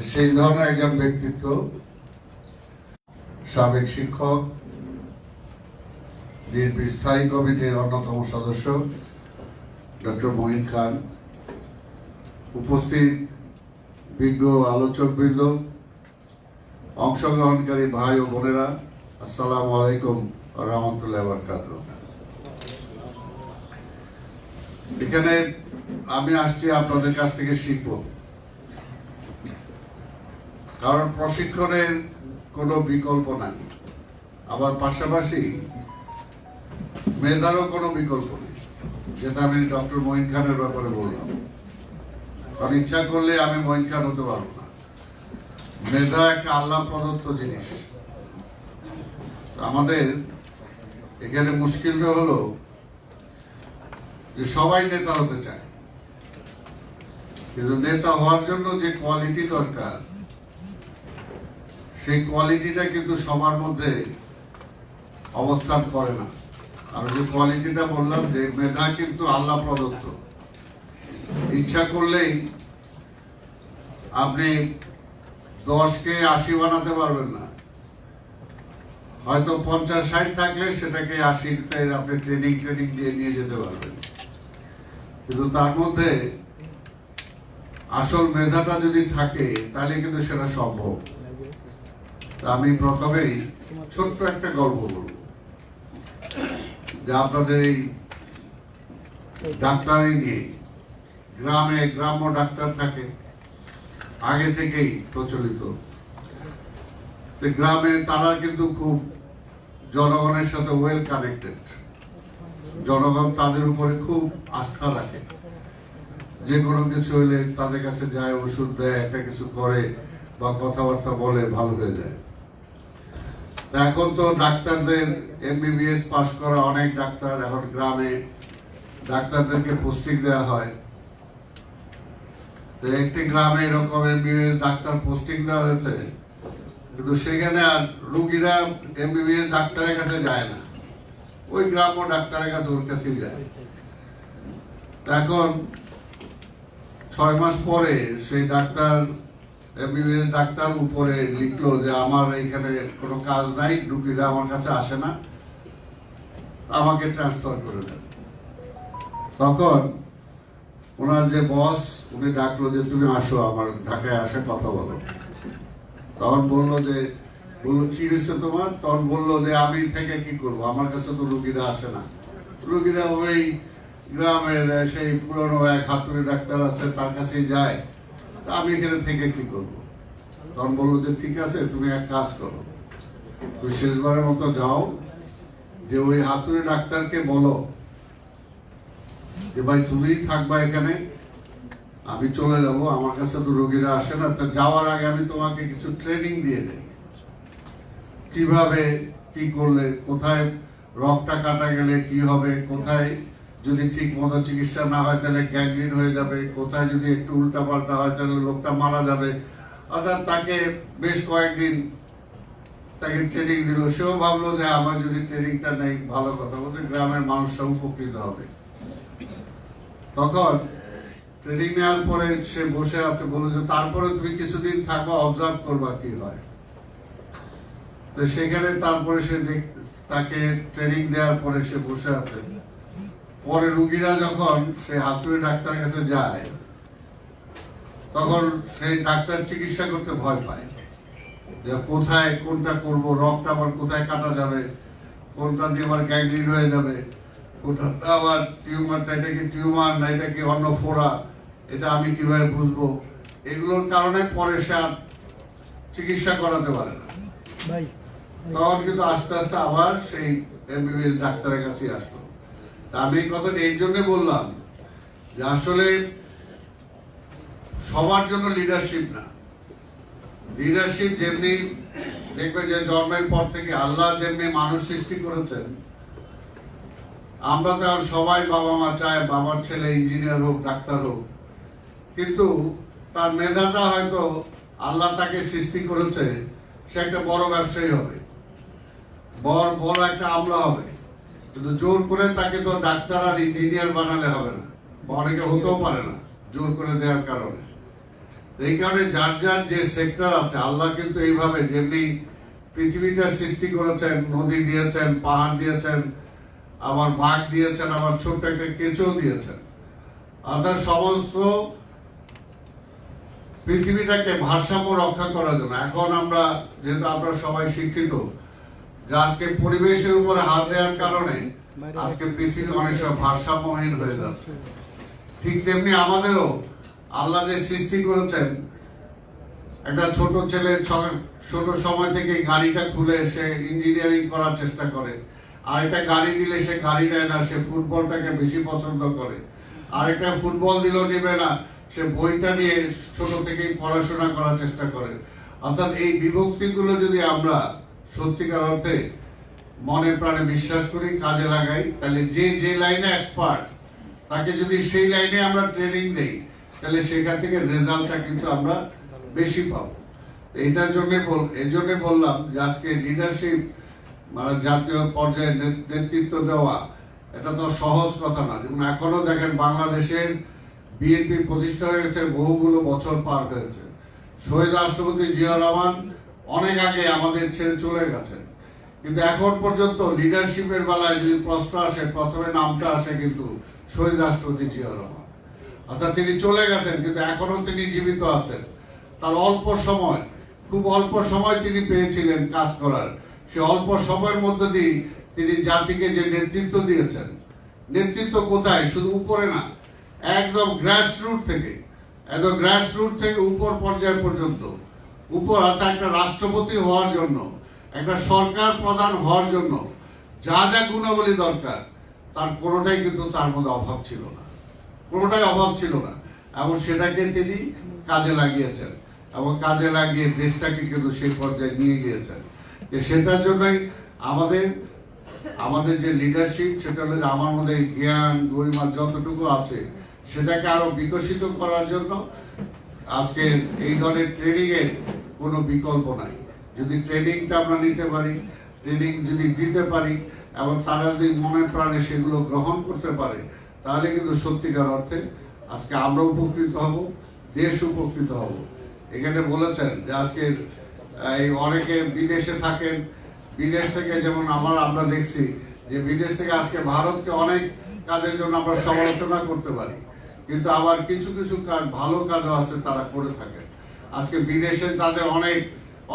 সেই ধরনের একজন ব্যক্তিত্ব, সাবেক শিক্ষক, বিএনপি স্থায়ী কমিটির অন্যতম সদস্য ডক্টর মঈন খান, উপস্থিত বিজ্ঞ আলোচকবৃন্দ, অংশগ্রহণকারী ভাই ও বোনেরা, আসসালামু আলাইকুম ওয়া রাহমাতুল্লাহি ওয়া বারাকাতুহু। এখানে আমি আসছি আপনাদের কাছ থেকে শিখব, কারণ প্রশিক্ষণের কোনো বিকল্প নাই, আবার পাশাপাশি মেধারও কোনো বিকল্প নেই, যেটা আমি ডক্টর মঈন খানের ব্যাপারে বললাম। কারণ ইচ্ছা করলে আমি মঈন খান হতে পারবো না। মেধা একটা আল্লাহ প্রদত্ত জিনিস। আমাদের এখানে মুশকিলটা হলো যে সবাই নেতা হতে চায়, কিন্তু নেতা হওয়ার জন্য যে কোয়ালিটি দরকার, সেই কোয়ালিটিটা কিন্তু সবার মধ্যে অবস্থান করে না। আমি যে কোয়ালিটিটা বললাম, যে মেধা কিন্তু আল্লাহ প্রদত্ত। ইচ্ছা করলেই আপনি 10কে 80 বানাতে পারবেন না। হয়তো 50-60 থাকলে সেটাকে 80-তে আপনি ট্রেনিং দিয়ে নিয়ে যেতে পারবেন, কিন্তু তার মধ্যে আসল মেধাটা যদি থাকে তাহলে কিন্তু সেটা সম্ভব। আমি প্রথমেই ছোট্ট একটা গল্প বলব, যে আপনাদের এই ডাক্তারি নিয়ে, গ্রাম্য ডাক্তার থাকে আগে থেকেই প্রচলিত। গ্রামে তারা কিন্তু খুব জনগণের সাথে ওয়েল কানেক্টেড, জনগণ তাদের উপরে খুব আস্থা রাখে। যে কোনো কিছু হইলে তাদের কাছে যায়, ওষুধ দেয়, একটা কিছু করে বা কথাবার্তা বলে, ভালো হয়ে যায়। এখন তো ডাক্তারদের MBBS পাস করা অনেক ডাক্তার এখন গ্রামে ডাক্তারদেরকে পোস্টিং দেওয়া হয়। তো একটি গ্রামে এরকম MBBS ডাক্তার পোস্টিং দেওয়া হয়েছে, কিন্তু সেখানে আর রোগীরা MBBS ডাক্তারের কাছে যায় না, ওই গ্রাম্য ডাক্তারের কাছে, ওর কাছেই যায়। এখন 6 মাস পরে সেই ডাক্তার, MBBS ডাক্তার উপরে লিখলো যে আমার এখানে কোনো কাজ নাই, রোগীরা আমার কাছে আসে না, আমাকে ট্রান্সফার করে দেন। তখন ওনার যে বস, উনি ডাকলো যে তুমি আসো, আমার ঢাকায় আসে কথা বলো। তখন বললো কি হয়েছে তোমার? তখন বললো যে আমি থেকে কি করবো, আমার কাছে তো রোগীরা আসে না, রোগীরা ওই গ্রামের সেই পুরনো এক হাতুড়ি ডাক্তার আছে, তার কাছেই যায়, তা আমি এখানে থেকে কি করবো? তখন বললো যে ঠিক আছে, তুমি এক কাজ করো, তুমি শেষবারের মতো যাও, যে ওই হাতুড়ি ডাক্তারকে বলো যে ভাই তুমি থাকবা এখানে, আমি চলে যাব, আমার কাছে তো রোগীরা আসে না। তা যাওয়ার আগে আমি তোমাকে কিছু ট্রেনিং দিয়ে দেই, কিভাবে কি করলে, কোথায় রক্তটা কাটা গেলে কি হবে, কোথায় যদি ঠিক মতো চিকিৎসা না হয় তাহলে গ্যাংগ্রিন হয়ে যাবে, কোথায় যদি একটু উল্টাপাল্টা হয় তাহলে লোকটা মারা যাবে। অর্থাৎ তাকে বেশ কয়েকদিন তাকে ট্রেনিং দিল। সেও ভাবলো যে আমার যদি ট্রেনিংটা নেই, ভালো কথা, বলতে গ্রামের মানুষরা উপকৃত হবে। তখন ট্রেনিং নেওয়ার পরে সে বসে আছে, বললো যে তারপরে তুমি কিছুদিন থাকবা, অবজার্ভ করবা কি হয়। তো সেখানে তারপরে সে তাকে ট্রেনিং দেওয়ার পরে সে বসে আছে। পরে রুগীরা যখন সেই হাতুড়ি ডাক্তারের কাছে যায়, তখন সেই ডাক্তার চিকিৎসা করতে ভয় পায়, যে কোথায় কোনটা করব, রক্ত আবার কোথায় কাটা যাবে, কোনটা দিয়ে আবার গ্যাংগ্রিন হয়ে যাবে, কোথা আবার টিউমারটা, এটা কি টিউমার না এটা কি অন্য ফোড়া, এটা আমি কিভাবে বুঝবো। এগুলোর কারণে পরে সে আর চিকিৎসা করাতে পারে না। তখন কিন্তু আস্তে আস্তে আবার সেই MBBS ডাক্তারের কাছে আসলো। আমি এই কথাটা এই জন্য বললাম যে আসলে সবার জন্য লিডারশিপ না। লিডারশিপ যেমনি দেখবে যে জন্মের পর থেকে আল্লাহ যেমনি মানুষ সৃষ্টি করেছেন, আমরা তো আর সবাই বাবা মা চায় বাবার ছেলে ইঞ্জিনিয়ার হোক, ডাক্তার হোক, কিন্তু তার মেধাটা হয়তো আল্লাহ তাকে সৃষ্টি করেছে সে একটা বড় ব্যবসায়ী হবে, বড় একটা আমলা হবে, কিন্তু জোর করে তাকে তো ডাক্তার আর ইঞ্জিনিয়ার বানালে হবে না, অনেকে হতেও পারে না জোর করে দেওয়ার কারণে। এই কারণে যার যার যে সেক্টর আছে, আল্লাহ কিন্তু এইভাবে যেমনি পৃথিবীটা সৃষ্টি করেছেন, নদী দিয়েছেন, পাহাড় দিয়েছেন, আবার বাঘ দিয়েছেন, আবার ছোট্ট একটা কেঁচো দিয়েছেন, অর্থাৎ সমস্ত পৃথিবীটাকে ভারসাম্য রক্ষা করার জন্য। এখন আমরা যেহেতু আমরা সবাই শিক্ষিত, যে আজকে পরিবেশের উপরে হাত দেওয়ার কারণে আজকে পৃথিবী অনেক সময় ভারসাম্যহীন হয়ে যাচ্ছে। ঠিক তেমনি আমাদেরও আল্লাহ যে সৃষ্টি করেছেন, একটা ছোট ছেলে ছোট সময় থেকে গাড়িটা খুলে সে ইঞ্জিনিয়ারিং করার চেষ্টা করে, আর একটা গাড়ি দিলে সে গাড়ি নেয় না, সে ফুটবলটাকে বেশি পছন্দ করে। আর একটা ফুটবল দিলেও নেবে না, সে বইটা নিয়ে ছোট থেকেই পড়াশোনা করার চেষ্টা করে। অর্থাৎ এই বিভক্তিগুলো যদি আমরা সত্যিকার অর্থে মনে প্রাণে বিশ্বাস করি, কাজে লাগাই, তাহলে যে যে লাইনে এক্সপার্ট তাকে যদি সেই লাইনে আমরা ট্রেনিং দেই, তাহলে সেখান থেকে রেজাল্টটা কিন্তু আমরা বেশি পাবো। এইটার জন্য এর জন্য বললাম যে আজকে লিডারশিপ মানে জাতীয় পর্যায়ে নেতৃত্ব দেওয়া এটা তো সহজ কথা না। যেমন এখনো দেখেন বাংলাদেশের বিএনপি প্রতিষ্ঠা হয়ে গেছে, বহুগুলো বছর পার হয়েছে। শহীদ রাষ্ট্রপতি জিয়াউর রহমান অনেক আগে আমাদের ছেড়ে চলে গেছেন, কিন্তু এখন পর্যন্ত লিডারশিপের বেলায় যদি প্রশ্ন আসে, প্রথমে নামটা আসে কিন্তু শহীদ রাষ্ট্রপতি জিয়াউর রহমান। অর্থাৎ তিনি চলে গেছেন, কিন্তু এখনো তিনি জীবিত আছেন। তার অল্প সময়, খুব অল্প সময় তিনি পেয়েছিলেন কাজ করার, সে অল্প সময়ের মধ্যে দিয়ে তিনি জাতিকে যে নেতৃত্ব দিয়েছেন, নেতৃত্ব কোথায়, শুধু উপরে না, একদম গ্রাসরুট থেকে, একদম গ্রাসরুট থেকে উপর পর্যায় পর্যন্ত, উপর অর্থাৎ একটা রাষ্ট্রপতি হওয়ার জন্য, একটা সরকার প্রধান হওয়ার জন্য যা যা গুণাবলী দরকার, তার কোনোটাই কিন্তু তার মধ্যে অভাব ছিল না, কোনোটাই অভাব ছিল না। এবং সেটাকে তিনি কাজে লাগিয়েছেন, এবং কাজে লাগিয়ে দেশটাকে কিন্তু সেই পর্যায়ে নিয়ে গিয়েছেন। যে সেটার জন্যই আমাদের যে লিডারশিপ, সেটা হলো আমার মধ্যে জ্ঞান গরিমা যতটুকু আছে সেটাকে আরো বিকশিত করার জন্য আজকে এই ধরনের ট্রেনিং এর কোনো বিকল্প নাই। যদি ট্রেনিংটা আমরা নিতে পারি, ট্রেনিং যদি দিতে পারি, এবং তারা যদি মনে প্রাণে সেগুলো গ্রহণ করতে পারে, তাহলে কিন্তু সত্যিকার অর্থে আজকে আমরা উপকৃত হব, দেশ উপকৃত হব। এখানে বলেছেন যে আজকে এই অনেকে বিদেশে থাকেন, বিদেশ থেকে যেমন আমরা দেখছি যে বিদেশ থেকে আজকে ভারতকে অনেক কাজের জন্য আমরা সমালোচনা করতে পারি, কিন্তু আবার কিছু কিছু কাজ, ভালো কাজও আছে তারা করে থাকেন। আজকে বিদেশে তাদের অনেক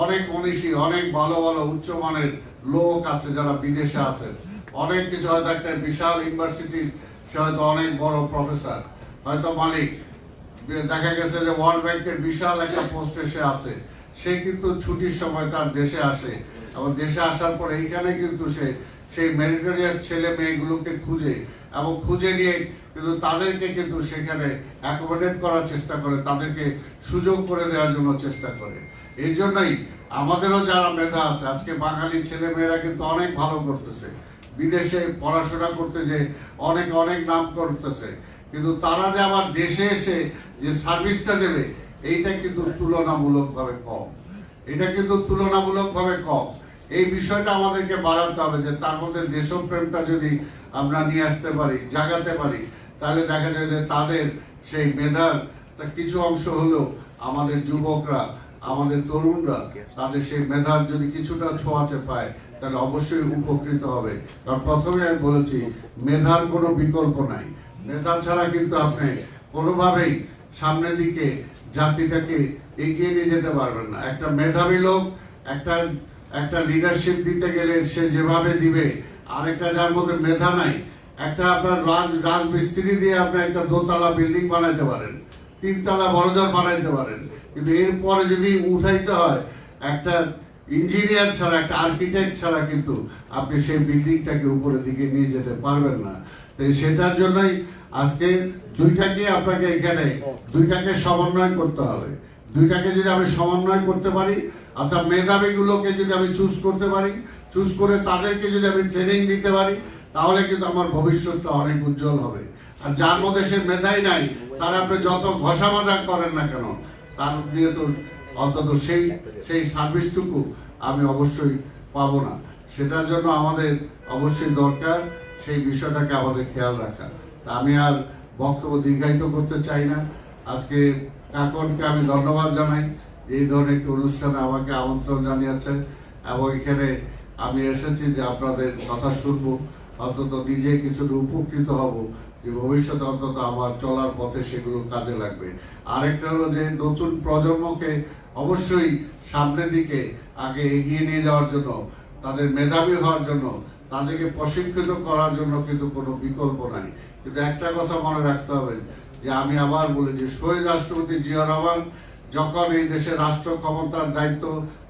অনেক মনীষী, অনেক ভালো ভালো উচ্চমানের লোক আছে যারা বিদেশে আছেন। অনেক কিছু হয়তো একটা বিশাল ইউনিভার্সিটির সে হয়তো অনেক বড় প্রফেসর, হয়তো মালিক, দেখা গেছে যে ওয়ার্ল্ড ব্যাংকের বিশাল একটা পোস্টে সে আছে, সে কিন্তু ছুটির সময় তার দেশে আসে, এবং দেশে আসার পর এইখানে কিন্তু সে সেই মেরিটোরিয়াস ছেলে মেয়েগুলোকে খুঁজে, এবং খুঁজে নিয়ে কিন্তু তাদেরকে কিন্তু সেখানে অ্যাকোমোডেট করার চেষ্টা করে, তাদেরকে সুযোগ করে দেওয়ার জন্য চেষ্টা করে। এই জন্যই আমাদেরও যারা মেধা আছে, আজকে বাঙালি ছেলে মেয়েরা কিন্তু অনেক ভালো করতেছে, বিদেশে পড়াশোনা করতে যে অনেক অনেক নাম করতেছে, কিন্তু তারা যে আবার দেশে এসে যে সার্ভিসটা দেবে, এইটা কিন্তু তুলনামূলকভাবে কম, এটা কিন্তু তুলনামূলকভাবে কম। এই বিষয়টা আমাদেরকে বাড়াতে হবে, যে তার মধ্যে দেশপ্রেমটা যদি আমরা নিয়ে আসতে পারি, জাগাতে পারি, তাহলে দেখা যায় যে তাদের সেই মেধার কিছু অংশ হলেও আমাদের যুবকরা, আমাদের তরুণরা তাদের সেই মেধার যদি কিছুটা ছোঁয়াচে পায়, তাহলে অবশ্যই উপকৃত হবে। কারণ প্রথমে আমি বলেছি, মেধার কোনো বিকল্প নাই। মেধা ছাড়া কিন্তু আপনি কোনোভাবেই সামনের দিকে জাতিটাকে এগিয়ে নিয়ে যেতে পারবেন না। একটা মেধাবী লোক একটা লিডারশিপ দিতে গেলে সে যেভাবে দিবে, আরেকটা যার মধ্যে মেধা নাই, একটা আপনার রাজমিস্ত্রি দিয়ে আপনি একটা দোতলা বিল্ডিং বানাইতে পারেন, তিনতলা বড়জোর বানাইতে পারেন, কিন্তু এরপরে যদি উঠাইতে হয় একটা ইঞ্জিনিয়ার ছাড়া, একটা আর্কিটেক্ট ছাড়া কিন্তু আপনি সেই বিল্ডিংটাকে উপরের দিকে নিয়ে যেতে পারবেন না। সেটার জন্যই আজকে দুইটাকে সমন্বয় করতে হবে। দুইটাকে যদি আমি সমন্বয় করতে পারি, অর্থাৎ মেধাবীগুলোকে যদি আমি চুজ করতে পারি, চুজ করে তাদেরকে যদি আমি ট্রেনিং দিতে পারি, তাহলে কিন্তু আমার ভবিষ্যৎটা অনেক উজ্জ্বল হবে। আর যার মধ্যে সে মেধাই নাই, তার আপনি যত ঘষা মাজা করেন না কেন, তার দিয়ে তো অন্তত সেই সার্ভিসটুকু আমি অবশ্যই পাবো না। সেটার জন্য আমাদের অবশ্যই দরকার সেই বিষয়টাকে আমাদের খেয়াল রাখা। তা আমি আর বক্তব্য দীর্ঘায়িত করতে চাই না। আজকে কাকনকে আমি ধন্যবাদ জানাই এই ধরনের একটি অনুষ্ঠানে আমাকে আমন্ত্রণ জানিয়েছেন, এবং এখানে আমি এসেছি যে আপনাদের কথা শুনবো, অন্তত নিজে কিছুটা উপকৃত হব, যে ভবিষ্যতে অন্তত আমার চলার পথে সেগুলো কাজে লাগবে। আরেকটা হলো যে নতুন প্রজন্মকে অবশ্যই সামনের দিকে আগে এগিয়ে নিয়ে যাওয়ার জন্য, তাদের মেধাবী হওয়ার জন্য, তাদেরকে প্রশিক্ষিত করার জন্য কিন্তু কোনো বিকল্প নাই। কিন্তু একটা কথা মনে রাখতে হবে, যে আমি আবার বলি যে শহীদ রাষ্ট্রপতি জিয়া রহমান যখন এই দেশের রাষ্ট্র ক্ষমতার দায়িত্ব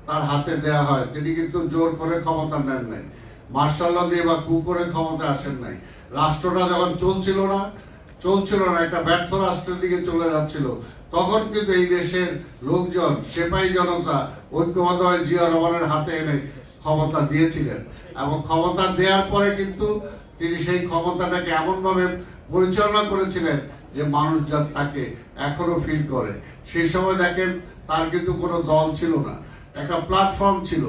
তার হাতে দেয়া হয়, তিনি কিন্তু জোর করে ক্ষমতা নেন নাই, মার্শাল দিয়ে বা কু করে ক্ষমতা আসেন নাই। রাষ্ট্রটা যখন চলছিল না, একটা ব্যর্থ রাষ্ট্রের দিকে চলে যাচ্ছিল, তখন কিন্তু এই দেশের লোকজন, সেপাই জনতা ঐক্যবদ্ধ হয়ে জিয়া রহমানের হাতে এনে ক্ষমতা দিয়েছিলেন, এবং ক্ষমতা দেওয়ার পরে কিন্তু তিনি সেই ক্ষমতাটাকে এমনভাবে পরিচালনা করেছিলেন যে মানুষ তাকে এখনো ফিল করে। সেই সময় দেখেন তার কিন্তু কোনো দল ছিল না, একটা প্ল্যাটফর্ম ছিল,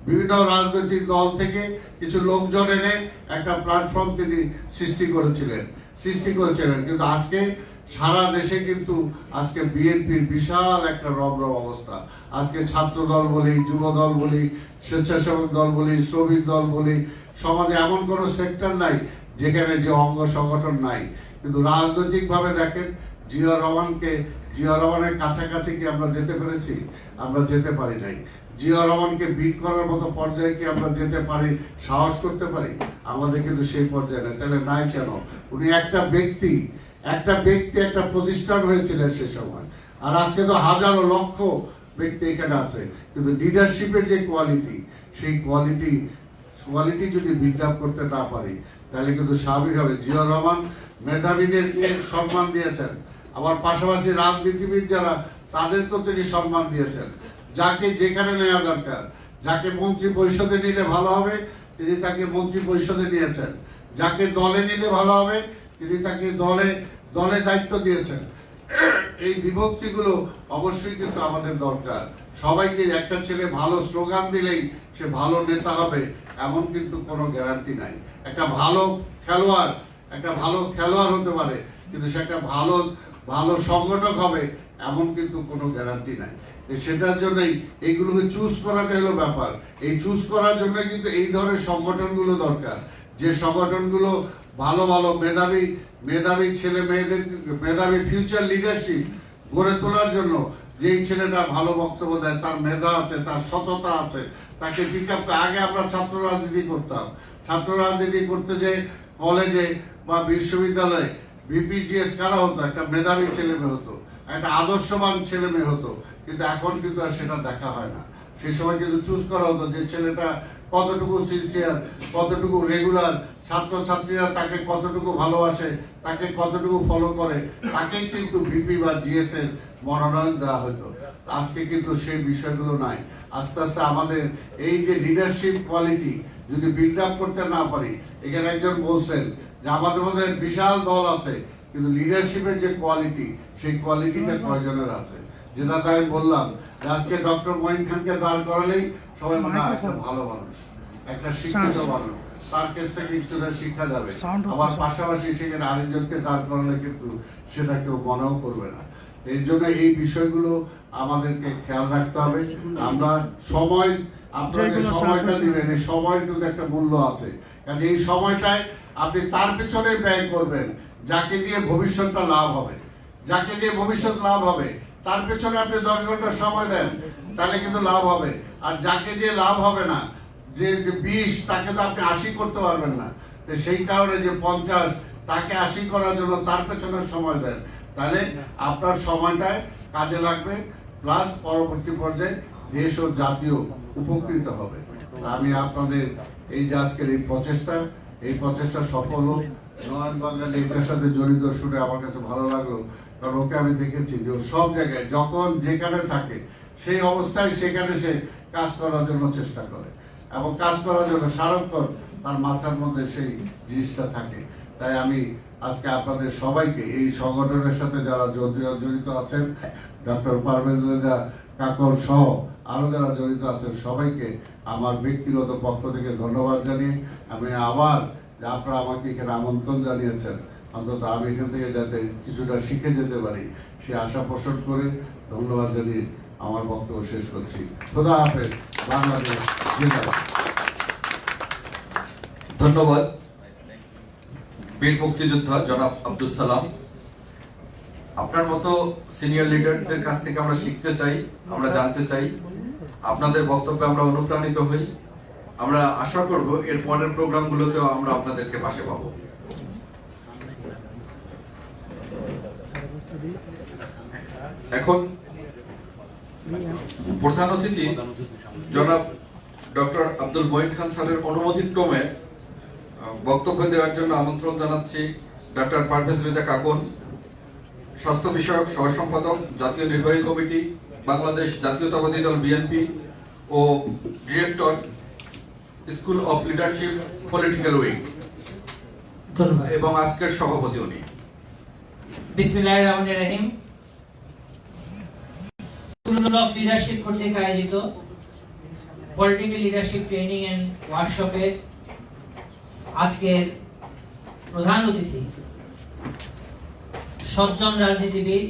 বিভিন্ন রাজনৈতিক দল থেকে কিছু লোকজন এনে একটা প্ল্যাটফর্ম তিনি সৃষ্টি করেছিলেন। কিন্তু আজকে সারা দেশে কিন্তু আজকে বিএনপির বিশাল একটা রমরম অবস্থা। আজকে ছাত্র দল বলি, যুব দল বলি, স্বেচ্ছাসেবক দল বলি, শ্রমিক দল বলি, সমাজে এমন কোনো সেক্টর নাই যেখানে যে অঙ্গ সংগঠন নাই। কিন্তু রাজনৈতিকভাবে দেখেন জিয়া রহমানের কাছাকাছি কি আমরা যেতে পেরেছি? আমরা যেতে পারি নাই। জিয়া রহমানকে বিট করার মতো পর্যায়ে কি আমরা যেতে পারি, সাহস করতে পারি? আমাদের কিন্তু সেই পর্যায়ে নেই। তাহলে নাই কেন? উনি একটা ব্যক্তি, একটা প্রতিষ্ঠান হয়েছিলেন সে সময়। আর আজকে তো হাজারো লক্ষ ব্যক্তি এখানে আছে, কিন্তু লিডারশিপের যে কোয়ালিটি, সেই কোয়ালিটি যদি বিল্ড আপ করতে না পারি, তাহলে কিন্তু স্বাভাবিকভাবে জিয়া রহমান মেধাবীদেরকে সম্মান দিয়েছেন, আবার পাশাপাশি রাজনীতিবিদ যারা, তাদেরকেও তিনি সম্মান দিয়েছেন। যাকে যেখানে নেওয়া দরকার, যাকে মন্ত্রী পরিষদে নিলে ভালো হবে, তিনি তাকে মন্ত্রী পরিষদে নিয়েছেন। যাকে দলে নিলে ভালো হবে, তিনি তাকে দলে দায়িত্ব দিয়েছেন। এই বিভক্তিগুলো অবশ্যই কিন্তু আমাদের দরকার। সবাইকে একটা ছেলে ভালো স্লোগান দিলেই সে ভালো নেতা হবে এমন কিন্তু কোনো গ্যারান্টি নাই। একটা ভালো খেলোয়াড় হতে পারে, কিন্তু সে একটা ভালো সংগঠক হবে এমন কিন্তু কোনো গ্যারান্টি নাই। সেটার জন্যই এইগুলোকে চুজ করাটা হলো ব্যাপার। এই চুজ করার জন্য কিন্তু এই ধরনের সংগঠনগুলো দরকার, যে সংগঠনগুলো ভালো মেধাবী ছেলে মেয়েদের মেধাবী ফিউচার লিডারশিপ গড়ে তোলার জন্য, যেই ছেলেটা ভালো বক্তব্য দেয়, তার মেধা আছে, তার সততা আছে, তাকে পিক আপ। আগে আমরা ছাত্র রাজনীতি করতাম, ছাত্র রাজনীতি করতে যে কলেজে বা বিশ্ববিদ্যালয়ে বিপিজিএস কারা হতো, একটা মেধাবী ছেলে মেয়ে হতো, একটা আদর্শবান ছেলে মেয়ে হতো। কিন্তু এখন কিন্তু আর সেটা দেখা হয় না। সেই সময় কিন্তু চুজ করা হতো যে ছেলেটা কতটুকু সিনসিয়ার, কতটুকু রেগুলার, ছাত্রছাত্রীরা তাকে কতটুকু ভালোবাসে, তাকে কতটুকু ফলো করে, তাকেই কিন্তু ভিপি বা জিএস এর মনোনয়ন দেওয়া হতো। আজকে কিন্তু সেই বিষয়গুলো নাই। আস্তে আস্তে আমাদের এই যে লিডারশিপ কোয়ালিটি যদি বিল্ড আপ করতে না পারি, এখানে একজন বলছেন যে আমাদের মধ্যে বিশাল দল আছে, কিন্তু লিডারশিপের যে কোয়ালিটি, সেই কোয়ালিটিটা কয়জনের আছে? যেটা তাই বললাম, আজকে ডক্টর মঈন খানকে দাঁড় করালেই সবাই মনে হয় একটা ভালো মানুষ, একটা শিক্ষিত মানুষ, তার কাছ থেকে কিছুটা শিক্ষা যাবে। আবার পাশাপাশি সেখানে আরেকজনকে দাঁড় করালে কিন্তু সেটা কেউ মনেও করবে না। এই জন্য এই বিষয়গুলো আমাদেরকে খেয়াল রাখতে হবে। আমরা আপনাকে সময়টা দিবেন, এই সময়ের কিন্তু একটা মূল্য আছে। কারণ এই সময়টায় আপনি তার পেছনে ব্যয় করবেন যাকে দিয়ে ভবিষ্যৎটা লাভ হবে, তার পেছনে আপনি 10 ঘন্টা সময় দেন, তাহলে কিন্তু লাভ হবে। আর যাকে দিয়ে লাভ হবে না, যে 20, তাকে তো আপনি 80 করতে পারবেন না। তো সেই কারণে যে 50, তাকে 80 করার জন্য তার পেছনে সময় দেন, তাহলে আপনার সময়টায় কাজে লাগবে, প্লাস পরবর্তী পর্যায়ে দেশ ও জাতীয় উপকৃত হবে। আমি আপনাদের এই যে আজকের এই প্রচেষ্টা সফল হোক। নয়ন বাঙালি এটার সাথে জড়িত শুনে আমার কাছে ভালো লাগলো, কারণ ওকে আমি দেখেছি যে সব জায়গায় যখন যেখানে থাকে, সেই অবস্থায় সেখানে সে কাজ করার জন্য চেষ্টা করে, এবং কাজ করার জন্য সারাক্ষণ তার মাথার মধ্যে সেই জিনিসটা থাকে। তাই আমি আজকে আপনাদের সবাইকে, এই সংগঠনের সাথে যারা জড়িত আছেন, ডক্টর পারভেজ রেজা কাকর সহ আরো যারা জড়িত আছেন, সবাইকে আমার ব্যক্তিগত পক্ষ থেকে ধন্যবাদ জানিয়ে আমি আবার, আপনারা আমাকে এখানে আমন্ত্রণ জানিয়েছেন, অন্তত আমি এখান থেকে যাতে কিছুটা শিখে যেতে পারি সে আশা পোষণ করে ধন্যবাদ জানিয়ে আমার বক্তব্য শেষ করছি। খোদা হাফেজ। বাংলাদেশ জিন্দাবাদ। ধন্যবাদ বীর মুক্তিযোদ্ধা জনাব আব্দুল সালাম। আপনার মতো সিনিয়র লিডারদের কাছ থেকে আমরা শিখতে চাই, আমরা জানতে চাই, আপনাদের বক্তব্যে আমরা অনুপ্রাণিত হই। আমরা আশা করব এর পরের প্রোগ্রামগুলোতেও আমরা আপনাদেরকে পাশে পাবো। এখন প্রধান অতিথি জনাব ডক্টর আব্দুল মঈন খান স্যারের অনুমতিক্রমে বক্তব্য দেওয়ার জন্য আমন্ত্রণ জানাচ্ছি ডক্টর পারভেজ রেজা কাকন, স্বাস্থ্য বিষয়ক সহ সম্পাদক, জাতীয় নির্বাহী কমিটি, বাংলাদেশ জাতীয়তাবাদী দল বিএনপি ও director, school of leadership political wing. ধন্যবাদ। এবং আজকের সভাপতি উনি। বিসমিল্লাহির রহমানির রহিম। স্কুল অফ লিডারশিপ কর্তৃক আয়োজিত পলিটিক্যাল লিডারশিপ ট্রেনিং এন্ড ওয়ার্কশপের আজকের প্রধান অতিথি সজ্জন রাজনীতিবিদ,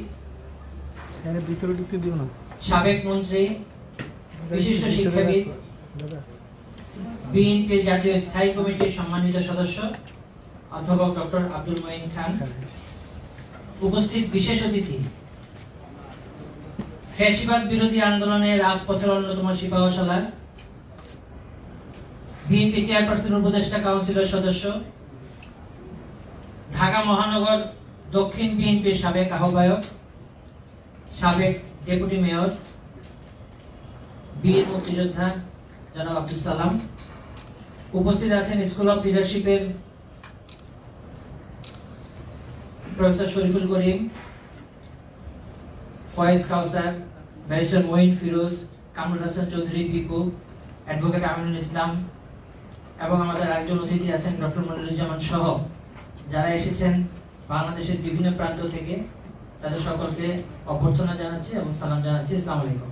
সাবেক মন্ত্রী, বিশিষ্ট শিক্ষাবিদ, বিএনপির জাতীয় স্থায়ী কমিটির সম্মানিত সদস্য অধ্যাপক ডক্টর আব্দুল মঈন খান, উপস্থিত বিশেষ অতিথি ফ্যাসিবাদ বিরোধী আন্দোলনে রাজপথের অন্যতম সিপাহসালার বিএনপি চেয়ারপারসন উপদেষ্টা কাউন্সিলের সদস্য, ঢাকা মহানগর দক্ষিণ বিএনপির সাবেক আহ্বায়ক, সাবেক ডেপুটি মেয়র, বীর মুক্তিযোদ্ধা জনাব আব্দুল সালাম, উপস্থিত আছেন স্কুল অফ লিডারশিপের professor Shariful Karim, Faiz Kausar, barrister Moin Firoz, Kamrul Hasan Chowdhury Bipu, advocate Aminul Islam এবং আমাদের আরেকজন অতিথি আছেন ডক্টর মনিরুজ্জামান সহ যারা এসেছেন বাংলাদেশের বিভিন্ন প্রান্ত থেকে, তাদের সকলকে অভ্যর্থনা জানাচ্ছি এবং সালাম জানাচ্ছি। আসসালামু আলাইকুম।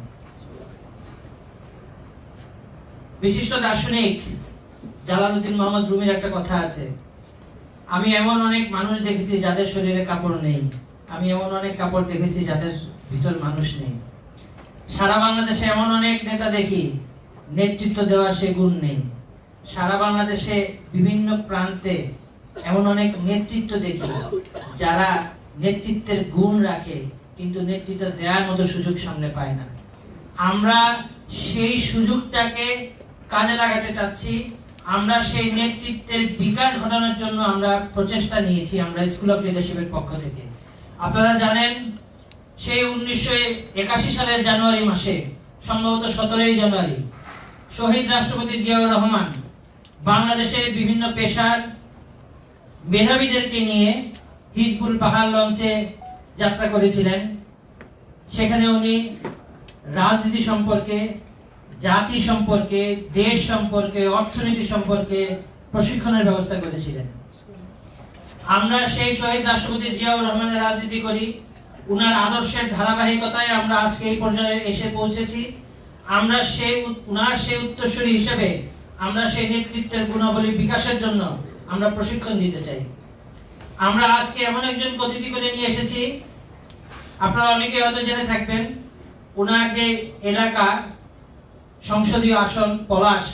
বিশিষ্ট দার্শনিক জালালউদ্দিন মোহাম্মদ রুমির একটা কথা আছে, আমি এমন অনেক মানুষ দেখেছি যাদের শরীরে কাপড় নেই, আমি এমন অনেক কাপড় দেখেছি যাদের ভিতর মানুষ নেই। সারা বাংলাদেশে এমন অনেক নেতা দেখি নেতৃত্ব দেওয়ার সে গুণ নেই। সারা বাংলাদেশে বিভিন্ন প্রান্তে এমন অনেক নেতৃত্ব দেখি যারা নেতৃত্বের গুণ রাখে কিন্তু নেতৃত্ব দেওয়ার মতো সুযোগ সামনে পায় না। আমরা সেই সুযোগটাকে কাজে লাগাতে চাচ্ছি। আমরা সেই নেতৃত্বের বিকাশ ঘটানোর জন্য আমরা প্রচেষ্টা নিয়েছি আমরা স্কুল অফ লিডারশিপের পক্ষ থেকে। আপনারা জানেন সেই 1981 সালের জানুয়ারি মাসে, সম্ভবত 17ই জানুয়ারি, শহীদ রাষ্ট্রপতি জিয়াউর রহমান বাংলাদেশের বিভিন্ন পেশার মেধাবীদেরকে নিয়ে হিজবুল পাহাড় লঞ্চে যাত্রা করেছিলেন। সেখানে উনি রাজনীতি সম্পর্কে, জাতি সম্পর্কে, দেশ সম্পর্কে, অর্থনীতি সম্পর্কে প্রশিক্ষণের ব্যবস্থা করেছিলেন। আমরা সেই শহীদ রাষ্ট্রপতি জিয়াউর রহমানের রাজনীতি করি, উনার আদর্শের ধারাবাহিকতায় আমরা আজকে এই পর্যায়ে এসে পৌঁছেছি। আমরা উনার সেই উত্তরসূরি হিসেবে আমরা সেই নেতৃত্বের গুণাবলী বিকাশের জন্য আমরা প্রশিক্ষণ দিতে চাই। আমরা আজকে এমন একজন অতিথি করে নিয়ে এসেছি, আপনারা অনেকে হয়তো জেনে থাকবেন, উনার যে এলাকা সংসদীয় আসন পলাশ,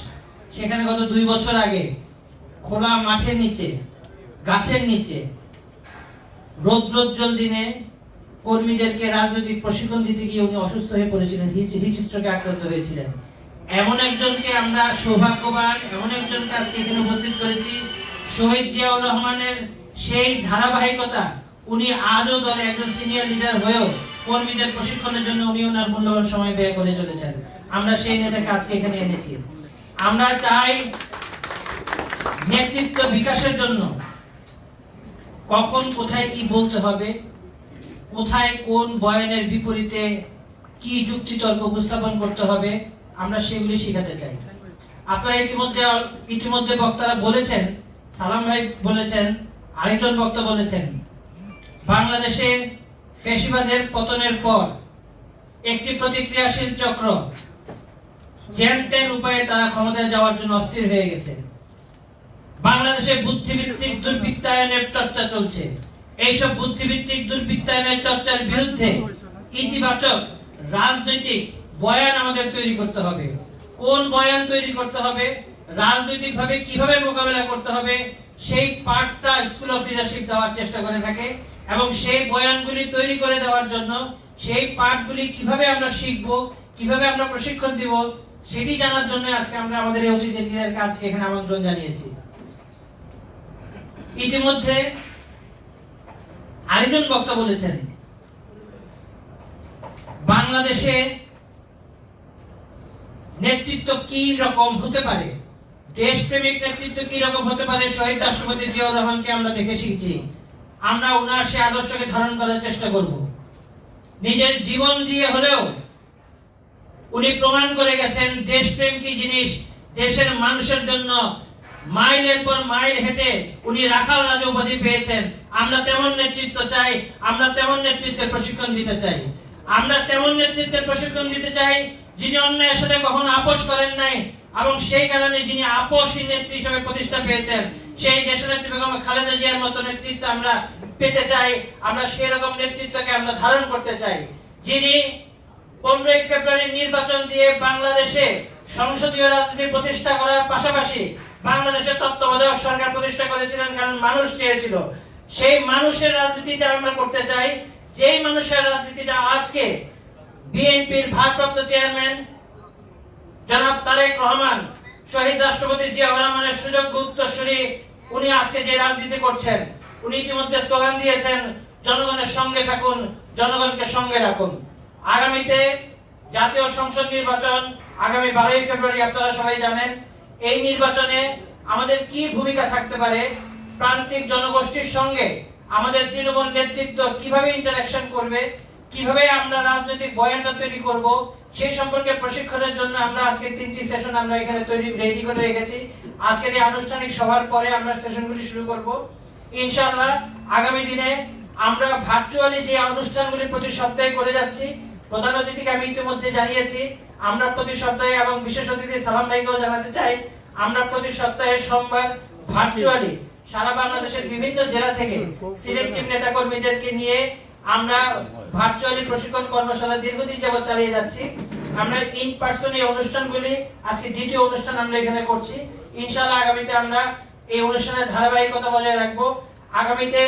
সেখানে গত 2 বছর আগে খোলা মাঠের নিচে, গাছের নিচে, রৌদ্রোজ্জ্বল দিনে কর্মীদেরকে রাজনৈতিক প্রশিক্ষণ দিতে গিয়ে উনি অসুস্থ হয়ে পড়েছিলেন, হিট স্ট্রোকে আক্রান্ত হয়েছিলেন। এমন একজনকে আমরা সৌভাগ্যবান, এমন একজনকে আজকে এখানে উপস্থিত করেছি। শহীদ জিয়াউর রহমানের সেই ধারাবাহিকতা, উনি আজও দলে একজন সিনিয়র লিডার হয়েও কর্মীদের প্রশিক্ষণের জন্য উনি ওনার মূল্যবান সময় ব্যয় করে চলেছেন। আমরা সেই নেতাকে আজকে এখানে এনেছি। আমরা চাই নেতৃত্ব বিকাশের জন্য কখন কোথায় কি বলতে হবে, কোথায় কোন বয়ানের বিপরীতে কি যুক্তিতর্ক উপস্থাপন করতে হবে, আমরা সেগুলি শেখাতে চাই। আপনারা ইতিমধ্যে বক্তারা বলেছেন, সালাম ভাই বলেছেন, আরেকজন বক্তা বলেছেন, বাংলাদেশে ফ্যাসিবাদের পতনের পর একটি প্রতিক্রিয়াশীল চক্র যেন তেন উপায়ে তারা ক্ষমতায় যাওয়ার জন্য অস্থির হয়ে গেছে। বাংলাদেশে বুদ্ধিভিত্তিক দুর্বৃত্তায়নের চর্চা চলছে। এইসব বুদ্ধিভিত্তিক দুর্বৃত্তায়নের চর্চার বিরুদ্ধে ইতিবাচক রাজনৈতিক বয়ান আমাদের তৈরি করতে হবে। কোন বয়ান তৈরি করতে হবে, রাজনৈতিকভাবে কিভাবে মোকাবেলা করতে হবে, সেই পাঠটা স্কুল অফ লিডারশিপ দেওয়ার চেষ্টা করে থাকে এবং সেই বয়ানগুলি তৈরি করে দেওয়ার জন্য সেই পাঠগুলি কিভাবে আমরা শিখব, কিভাবে আমরা প্রশিক্ষণ দিব, সেটি জানার জন্য আজকে আমরা আমাদের এই অতিথিদেরকে আজকে এখানে আমন্ত্রণ জানিয়েছি। ইতিমধ্যে আরেকজন বক্তা বলেছেন বাংলাদেশে নেতৃত্ব কি রকম হতে পারে, দেশপ্রেমিক নেতৃত্ব কি রকম হতে পারে। শহীদ রাষ্ট্রপতি জিয়াউর রহমানকে আমরা দেখে শিখছি, আমরা ওনার সেই আদর্শকে ধারণ করার চেষ্টা করব। নিজের জীবন দিয়ে হলেও উনি প্রমাণ করে গেছেন দেশপ্রেম কি জিনিস। দেশের মানুষের জন্য মাইলের পর মাইল হেঁটে উনি রাখাল রাজা উপাধি পেয়েছেন। আমরা তেমন নেতৃত্ব চাই, আমরা তেমন নেতৃত্বের প্রশিক্ষণ দিতে চাই, আমরা তেমন নেতৃত্বের প্রশিক্ষণ দিতে চাই যিনি অন্যায়ের সাথে কখনো আপোষ করেন নাই এবং সেই কারণে যিনি আপোষী নেত্রী হিসেবে প্রতিষ্ঠা পেয়েছেন। সেই দেশনেত্রী বেগম খালেদা জিয়ার মতো নেতৃত্ব আমরা পেতে চাই, আমরা সেই রকম নেতৃত্বকে আমরা ধারণ করতে চাই, যিনি 15 ফেব্রুয়ারি নির্বাচন দিয়ে বাংলাদেশে সংসদীয় রাজনীতি প্রতিষ্ঠা করার পাশাপাশি বাংলাদেশের তত্ত্বাবধায়ক সরকার প্রতিষ্ঠা করেছিলেন, কারণ মানুষ চেয়েছিল। সেই মানুষের রাজনীতিটা আমরা করতে চাই, যেই মানুষের রাজনীতিটা আজকে বিএনপির ভারপ্রাপ্ত চেয়ারম্যান জনাব তারেক রহমান, শহীদ রাষ্ট্রপতি জিয়াউর রহমানের সুযোগ্য উত্তরসূরি, উনি আজকে যে রাজনীতি করছেন। উনি ইতিমধ্যে স্লোগান দিয়েছেন, জনগণের সঙ্গে থাকুন, জনগণকে সঙ্গে রাখুন। আগামীতে জাতীয় সংসদ নির্বাচন আগামী 12 ফেব্রুয়ারি, আপনারা সবাই জানেন। এই নির্বাচনে আমাদের কি ভূমিকা থাকতে পারে, প্রান্তিক জনগোষ্ঠীর সঙ্গে আমাদের তৃণমূল নেতৃত্ব কিভাবে ইন্টারঅ্যাকশন করবে, কিভাবে আমরা রাজনৈতিক বয়ানটা তৈরি করব, সেই সম্পর্কে প্রশিক্ষণের জন্য আমরা আজকে 3টি সেশন আমরা এখানে রেডি করে রেখেছি। আজকের এই আনুষ্ঠানিক সভার পরে আমরা সেশনগুলি শুরু করব ইনশাআল্লাহ। আগামী দিনে আমরা ভার্চুয়ালি যে অনুষ্ঠানগুলি প্রতি সপ্তাহে করে যাচ্ছি, প্রধান অতিথিকে আমি ইতিমধ্যে জানিয়েছি, আমরা প্রতি সপ্তাহে এবং বিশেষ অতিথি সালাম ভাইকেও জানাতে চাই, আমরা প্রতি সপ্তাহে সোমবার ভার্চুয়ালি সারা বাংলাদেশের বিভিন্ন জেলা থেকে সিলেক্টিভ নেতাকর্মীদেরকে নিয়ে আমরা ভার্চুয়ালি প্রশিক্ষণ কর্মশালা দীর্ঘদিন যাবত চালিয়ে যাচ্ছি। আমরা ইন পার্সন এই অনুষ্ঠানগুলি আজকে দ্বিতীয় অনুষ্ঠান আমরা এখানে করছি। ইনশাআল্লাহ আগামীতে আমরা এই অনুষ্ঠানের ধারাবাহিকতা বজায় রাখবো। আগামীতে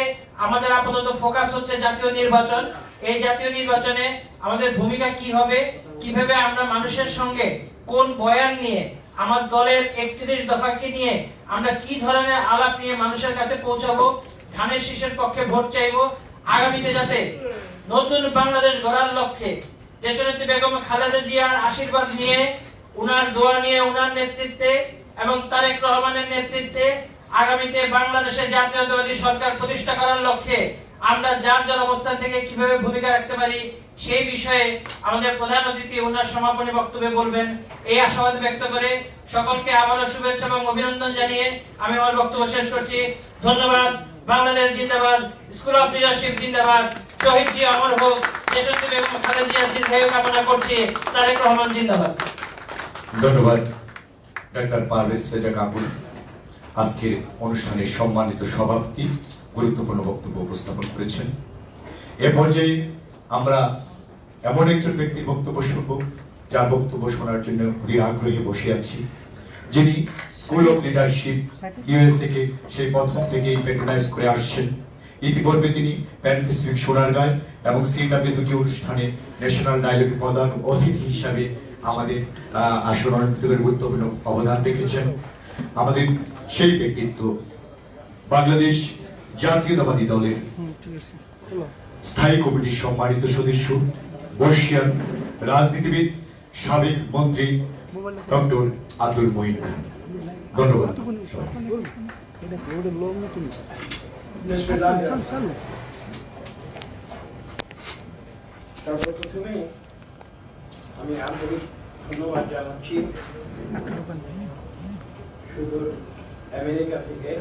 আমাদের আপাতত ফোকাস হচ্ছে জাতীয় নির্বাচন। এই জাতীয় নির্বাচনে আমাদের ভূমিকা কি হবে, কিভাবে আমরা মানুষের সঙ্গে কোন বয়ান নিয়ে, আমার দলের 31 দফাকে নিয়ে আমরা কি ধরনের আলাপ নিয়ে মানুষের কাছে পৌঁছাবো, ধানের শীষের পক্ষে ভোট চাইবো। আগামীতে যাতে নতুন বাংলাদেশ গড়ার লক্ষ্যে দেশনেত্রী বেগম খালেদা জিয়ার আশীর্বাদ নিয়ে, উনার দোয়া নিয়ে, উনার নেতৃত্বে এবং তারেক রহমানের নেতৃত্বে আগামীতে বাংলাদেশে জাতীয়তাবাদী সরকার প্রতিষ্ঠা করার লক্ষ্যে আমরা যার যার অবস্থান থেকে কিভাবে ভূমিকা রাখতে পারি সেই বিষয়ে আমাদের প্রধান অতিথি ওনার সমাপনী বক্তব্যে বলবেন। এই আশাবাদ ব্যক্ত করে সকলকে আবারও শুভেচ্ছা এবং অভিনন্দন জানিয়ে আমি আমার বক্তব্য শেষ করছি। ধন্যবাদ। বাংলাদেশ জিন্দাবাদ, স্কুল অফ লিডারশিপ জিন্দাবাদ, শহীদ জিয়া অমর হোক, দেশনেত্রী বেগম খালেদা জিয়ার দীর্ঘায়ু কামনা করছি, তারেক রহমান জিন্দাবাদ। ধন্যবাদ ডাক্তার পারভেজ রেজা কাপুর, আজকের অনুষ্ঠানের সম্মানিত সভাপতি, গুরুত্বপূর্ণ বক্তব্য উপস্থাপন করেছেন। এ পর্যায়ে আমরা এমন একজন ব্যক্তির বক্তব্য শুনব যার বক্তব্য শোনার জন্য খুবই আগ্রহী বসে আছি, যিনি স্কুল অফ লিডারশিপ ইউএসএ কে সেই প্রথম থেকেই প্যাট্রোনাইজ করে আসছেন। ইতিপূর্বে তিনি প্যান প্যাসিফিক সোনারগাঁয় এবং সিঙ্গাপুরে দুটি অনুষ্ঠানে ন্যাশনাল ডায়ালগে প্রধান অতিথি হিসাবে আমাদের আসন অলঙ্কৃত করে গুরুত্বপূর্ণ অবদান রেখেছেন। আমাদের সেই ব্যক্তিত্ব বাংলাদেশ জাতীয়তাবাদী দলের স্থায়ী কমিটির সম্মানিত সদস্য, বর্ষিয়ান রাজনীতিবিদ, সাবেক মন্ত্রী ডক্টর আব্দুল মঈন খান। ধন্যবাদ। সর্বপ্রথমে আমি আন্তরিক ধন্যবাদ জানাচ্ছি শুধু আমেরিকা থেকে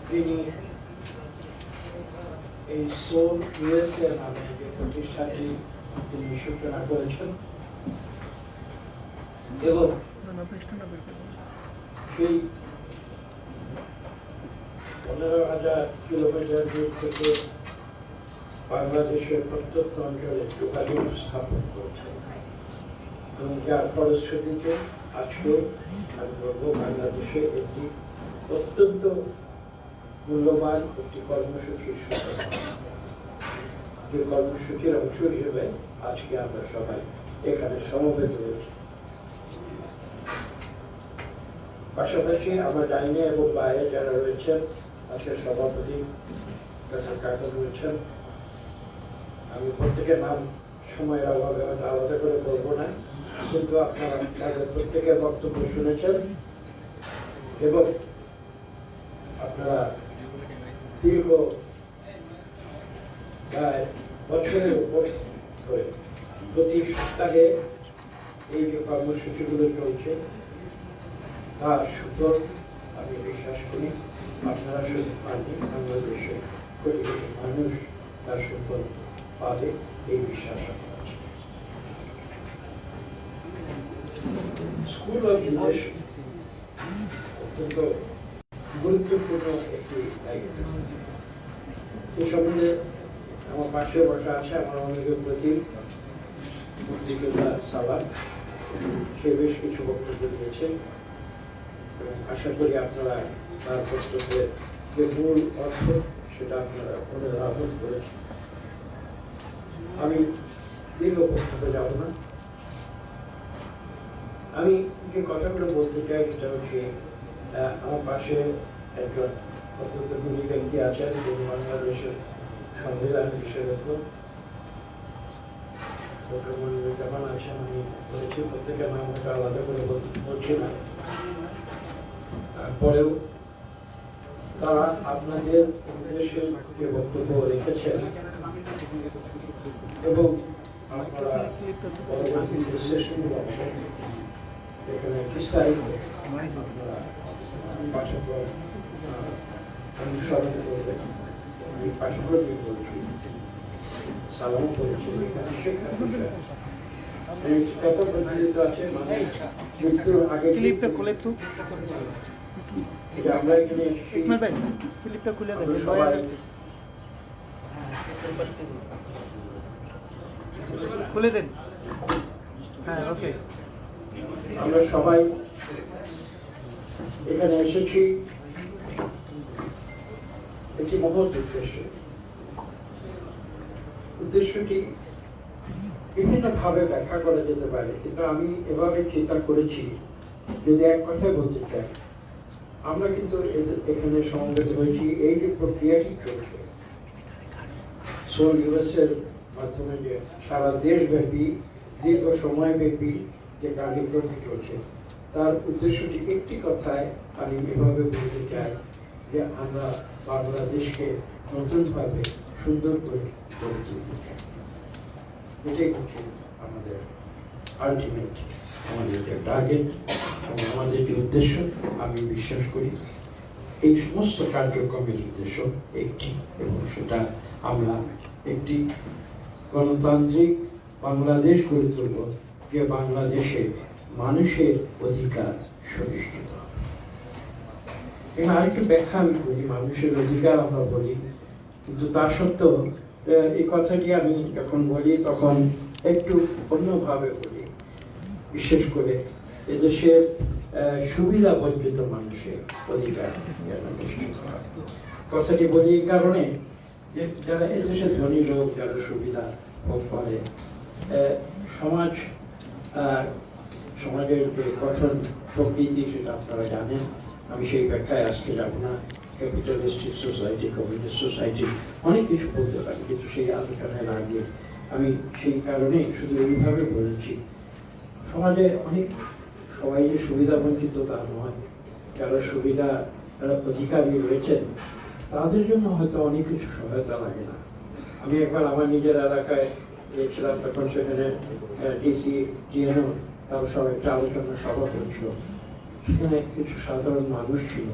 তিনি এই সোল ইউএসএ নামে যে প্রতিষ্ঠানটি তিনি সূচনা করেছেন এবং সেই 15,000 কিলোমিটার দূর থেকে বাংলাদেশের প্রত্যন্ত অঞ্চলে যোগাযোগ স্থাপন করছে এবং যার ফলশ্রুতিতে আজকে আমি বলবো বাংলাদেশে একটি অত্যন্ত মূল্যবান একটি কর্মসূচির সূচনা, যে কর্মসূচির অংশ হিসেবে আজকে আমরা সবাই এখানে সমবেত হয়েছি। পাশাপাশি আমার ডাইনে এবং বায়ে যারা রয়েছেন, আজকের সভাপতি ডক্টর কাকন রয়েছেন, আমি প্রত্যেকের নাম সময়ের অভাবে হয়তো আলাদা করে বলবো না, কিন্তু আপনারা তাদের প্রত্যেকের বক্তব্য শুনেছেন এবং আপনারা দীর্ঘ প্রায় বছরের উপর ধরে প্রতি সপ্তাহে এই যে কর্মসূচিগুলো চলছে তার সুফল আমি বিশ্বাস করি আপনারা শুধু পাননি, বাংলাদেশের কোটি কোটি মানুষ তার সুফল পাবে এই বিশ্বাস আমার আছে। স্কুল অফ এডুকেশন অত্যন্ত গুরুত্বপূর্ণ একটি দায়িত্ব। এই সম্বন্ধে আমার পাশে বসা আছে আমার অনেকের প্রতি মুফতিকুল্লাহ সালাম, সে বেশ কিছু বক্তব্য দিয়েছেন এবং আশা করি আপনারা তার বক্তব্যের যে মূল অর্থ সেটা আপনারা অনুধাবন করেছেন। আমি দীর্ঘ বক্তব্যে যাব না, আমি যে কথাগুলো বলতে চাই সেটা হচ্ছে আমার পাশে একজন অত্যন্ত গুণী ব্যক্তি আছেন যিনি বাংলাদেশের সংবিধান বিশেষজ্ঞ ডক্টর মনিরুল জামান আছেন। আমি বলেছি প্রত্যেকের নাম হয়তো আলাদা করে বলছি না, তারপরেও তারা আপনাদের উদ্দেশ্যে যে বক্তব্য রেখেছেন এবং আপনারা পরবর্তীতে সৃষ্টিগুলো এখানে বিস্তারিত আপনারা পাঠ্যক্রম অনুসরণ করবেন। আমি পাঠ্যক্রমই বলছি, সালাম করেছি, এখানে শেখার বিষয় কত প্রচলিত আছে মানুষ মৃত্যুর আগে আমরা এখানে খুলে দেন। হ্যাঁ, ওকে। আমরা সবাই এখানে এসেছি একটি মহৎ উদ্দেশ্যটি বিভিন্ন ভাবে ব্যাখ্যা করা যেতে পারে, কিন্তু আমি এভাবে চিন্তা করেছি যদি এক কথায় বলতে চাই, আমরা কিন্তু এখানে সমবেত হয়েছি এই যে প্রক্রিয়াটি চলছে সোল ইউএসের মাধ্যমে, যে সারা দেশব্যাপী দীর্ঘ সময়ব্যাপী যে কার্যক্রমটি চলছে তার উদ্দেশ্যটি একটি কথায় আমি এভাবে বলতে চাই যে আমরা বাংলাদেশকে নতুনভাবে সুন্দর করে গড়ে তুলতে চাই। এটাই হচ্ছে আমাদের আলটিমেট, আমাদের যে টার্গেট এবং আমাদের যে উদ্দেশ্য। আমি বিশ্বাস করি এই সমস্ত কার্যক্রমের উদ্দেশ্য একটি, এবং সেটা আমরা একটি গণতান্ত্রিক বাংলাদেশ গড়ে তুলব, যে বাংলাদেশে মানুষের অধিকার সুনিশ্চিত হবে। এখানে আরেকটু ব্যাখ্যা আমি করি, মানুষের অধিকার আমরা বলি, কিন্তু তা সত্ত্বেও এই কথাটি আমি যখন বলি তখন একটু অন্যভাবে বলি। বিশেষ করে এদেশের সুবিধা বঞ্চিত মানুষের অধিকার যেন নিশ্চিত হয়। কথাটি বলি এই কারণে যে যারা এদেশে ধনী লোক যারা সুবিধা ভোগ করে, সমাজের যে গঠন প্রকৃতি সেটা আপনারা জানেন, আমি সেই ব্যাখ্যায় আজকে যাব না। ক্যাপিটালিস্টিক সোসাইটি, কমিউনিস্ট সোসাইটি, অনেক কিছু বলতে পারি, কিন্তু সেই আলোচনায় না গিয়ে আমি সেই কারণে শুধু এইভাবে বলেছি, সমাজে অনেক সবাই যে সুবিধা বঞ্চিত তা নয়, যারা সুবিধা অধিকারী রয়েছেন তাদের জন্য হয়তো অনেক কিছু সহায়তা লাগে না। আমি একবার আমার নিজের এলাকায় গিয়েছিলাম, তখন সেখানে ডিসি ডিএনও তারা সব একটা আলোচনা সভা করেছিল, সেখানে কিছু সাধারণ মানুষ ছিল।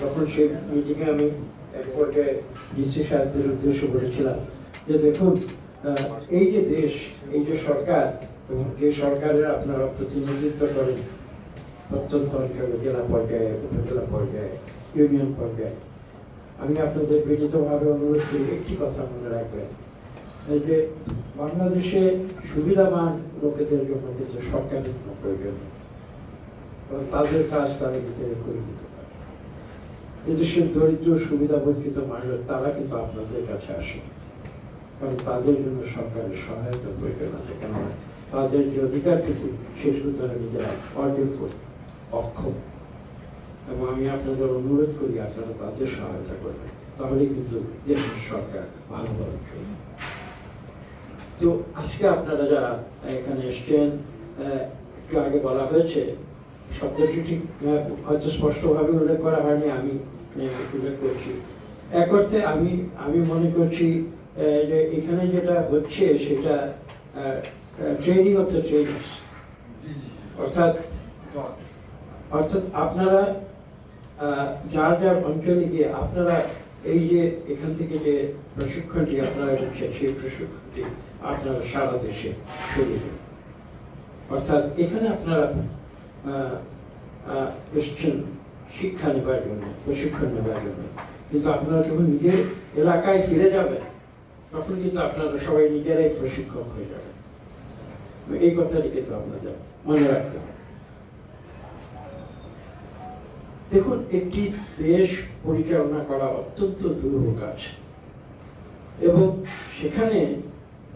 তখন সেই মিটিংয়ে আমি এক পর্যায়ে ডিসি সাহেবদের উদ্দেশ্যে বলেছিলাম যে দেখুন, এই যে দেশ, এই যে সরকার এবং যে সরকারের আপনারা প্রতিনিধিত্ব করেন, প্রত্যন্ত অঞ্চলে, জেলা পর্যায়ে, উপজেলা পর্যায়ে, ইউনিয়ন পর্যায়ে। আমি আপনাদের বিনীতভাবে অনুরোধ করি একটি কথা মনে রাখবেন, এই যে বাংলাদেশে সুবিধাবান লোকেদের জন্য কিন্তু সরকারের কোনো প্রয়োজন নেই, কারণ তাদের কাজ তারা নিজেদের করে নিতে পারে। এদেশের দরিদ্র সুবিধা বঞ্চিত মানুষ তারা কিন্তু আপনাদের কাছে আসে, কারণ তাদের জন্য সরকারের সহায়তা প্রয়োজন আছে, কেননা তাদের যে অধিকারটুকু সেটুকু তারা নিজেরা অর্জন করতে অক্ষম। এবং আমি আপনাদের অনুরোধ করি আপনারা তাদের সহায়তা করবেন, তাহলে কিন্তু দেশের সরকার ভালোভাবে চলবে। তো আজকে আপনারা যারা এখানে এসছেন, একটু আগে বলা হয়েছে, শব্দটি ঠিক হয়তো স্পষ্টভাবে উল্লেখ করা হয়নি, আমি উল্লেখ করছি। এক অর্থে আমি মনে করছি যে এখানে যেটা হচ্ছে সেটা ট্রেনিং অফ দ্য ট্রেনার্স, অর্থাৎ আপনারা যার যার অঞ্চলে গিয়ে আপনারা এই যে এখান থেকে যে প্রশিক্ষণটি আপনারা করছেন সেই প্রশিক্ষণটি আপনারা সারা দেশে ছড়িয়ে দেবেন। অর্থাৎ এখানে আপনারা এসছেন শিক্ষা নেবার জন্য, প্রশিক্ষণ নেবার জন্য, কিন্তু আপনারা যখন নিজের এলাকায় ফিরে যাবেন তখন কিন্তু আপনারা সবাই নিজেরাই প্রশিক্ষক হয়ে যাবেন। এই কথাটি কিন্তু আপনাদের মনে রাখতে হবে। দেখুন, একটি দেশ পরিচালনা করা অত্যন্ত দুরূহ কাজ, এবং সেখানে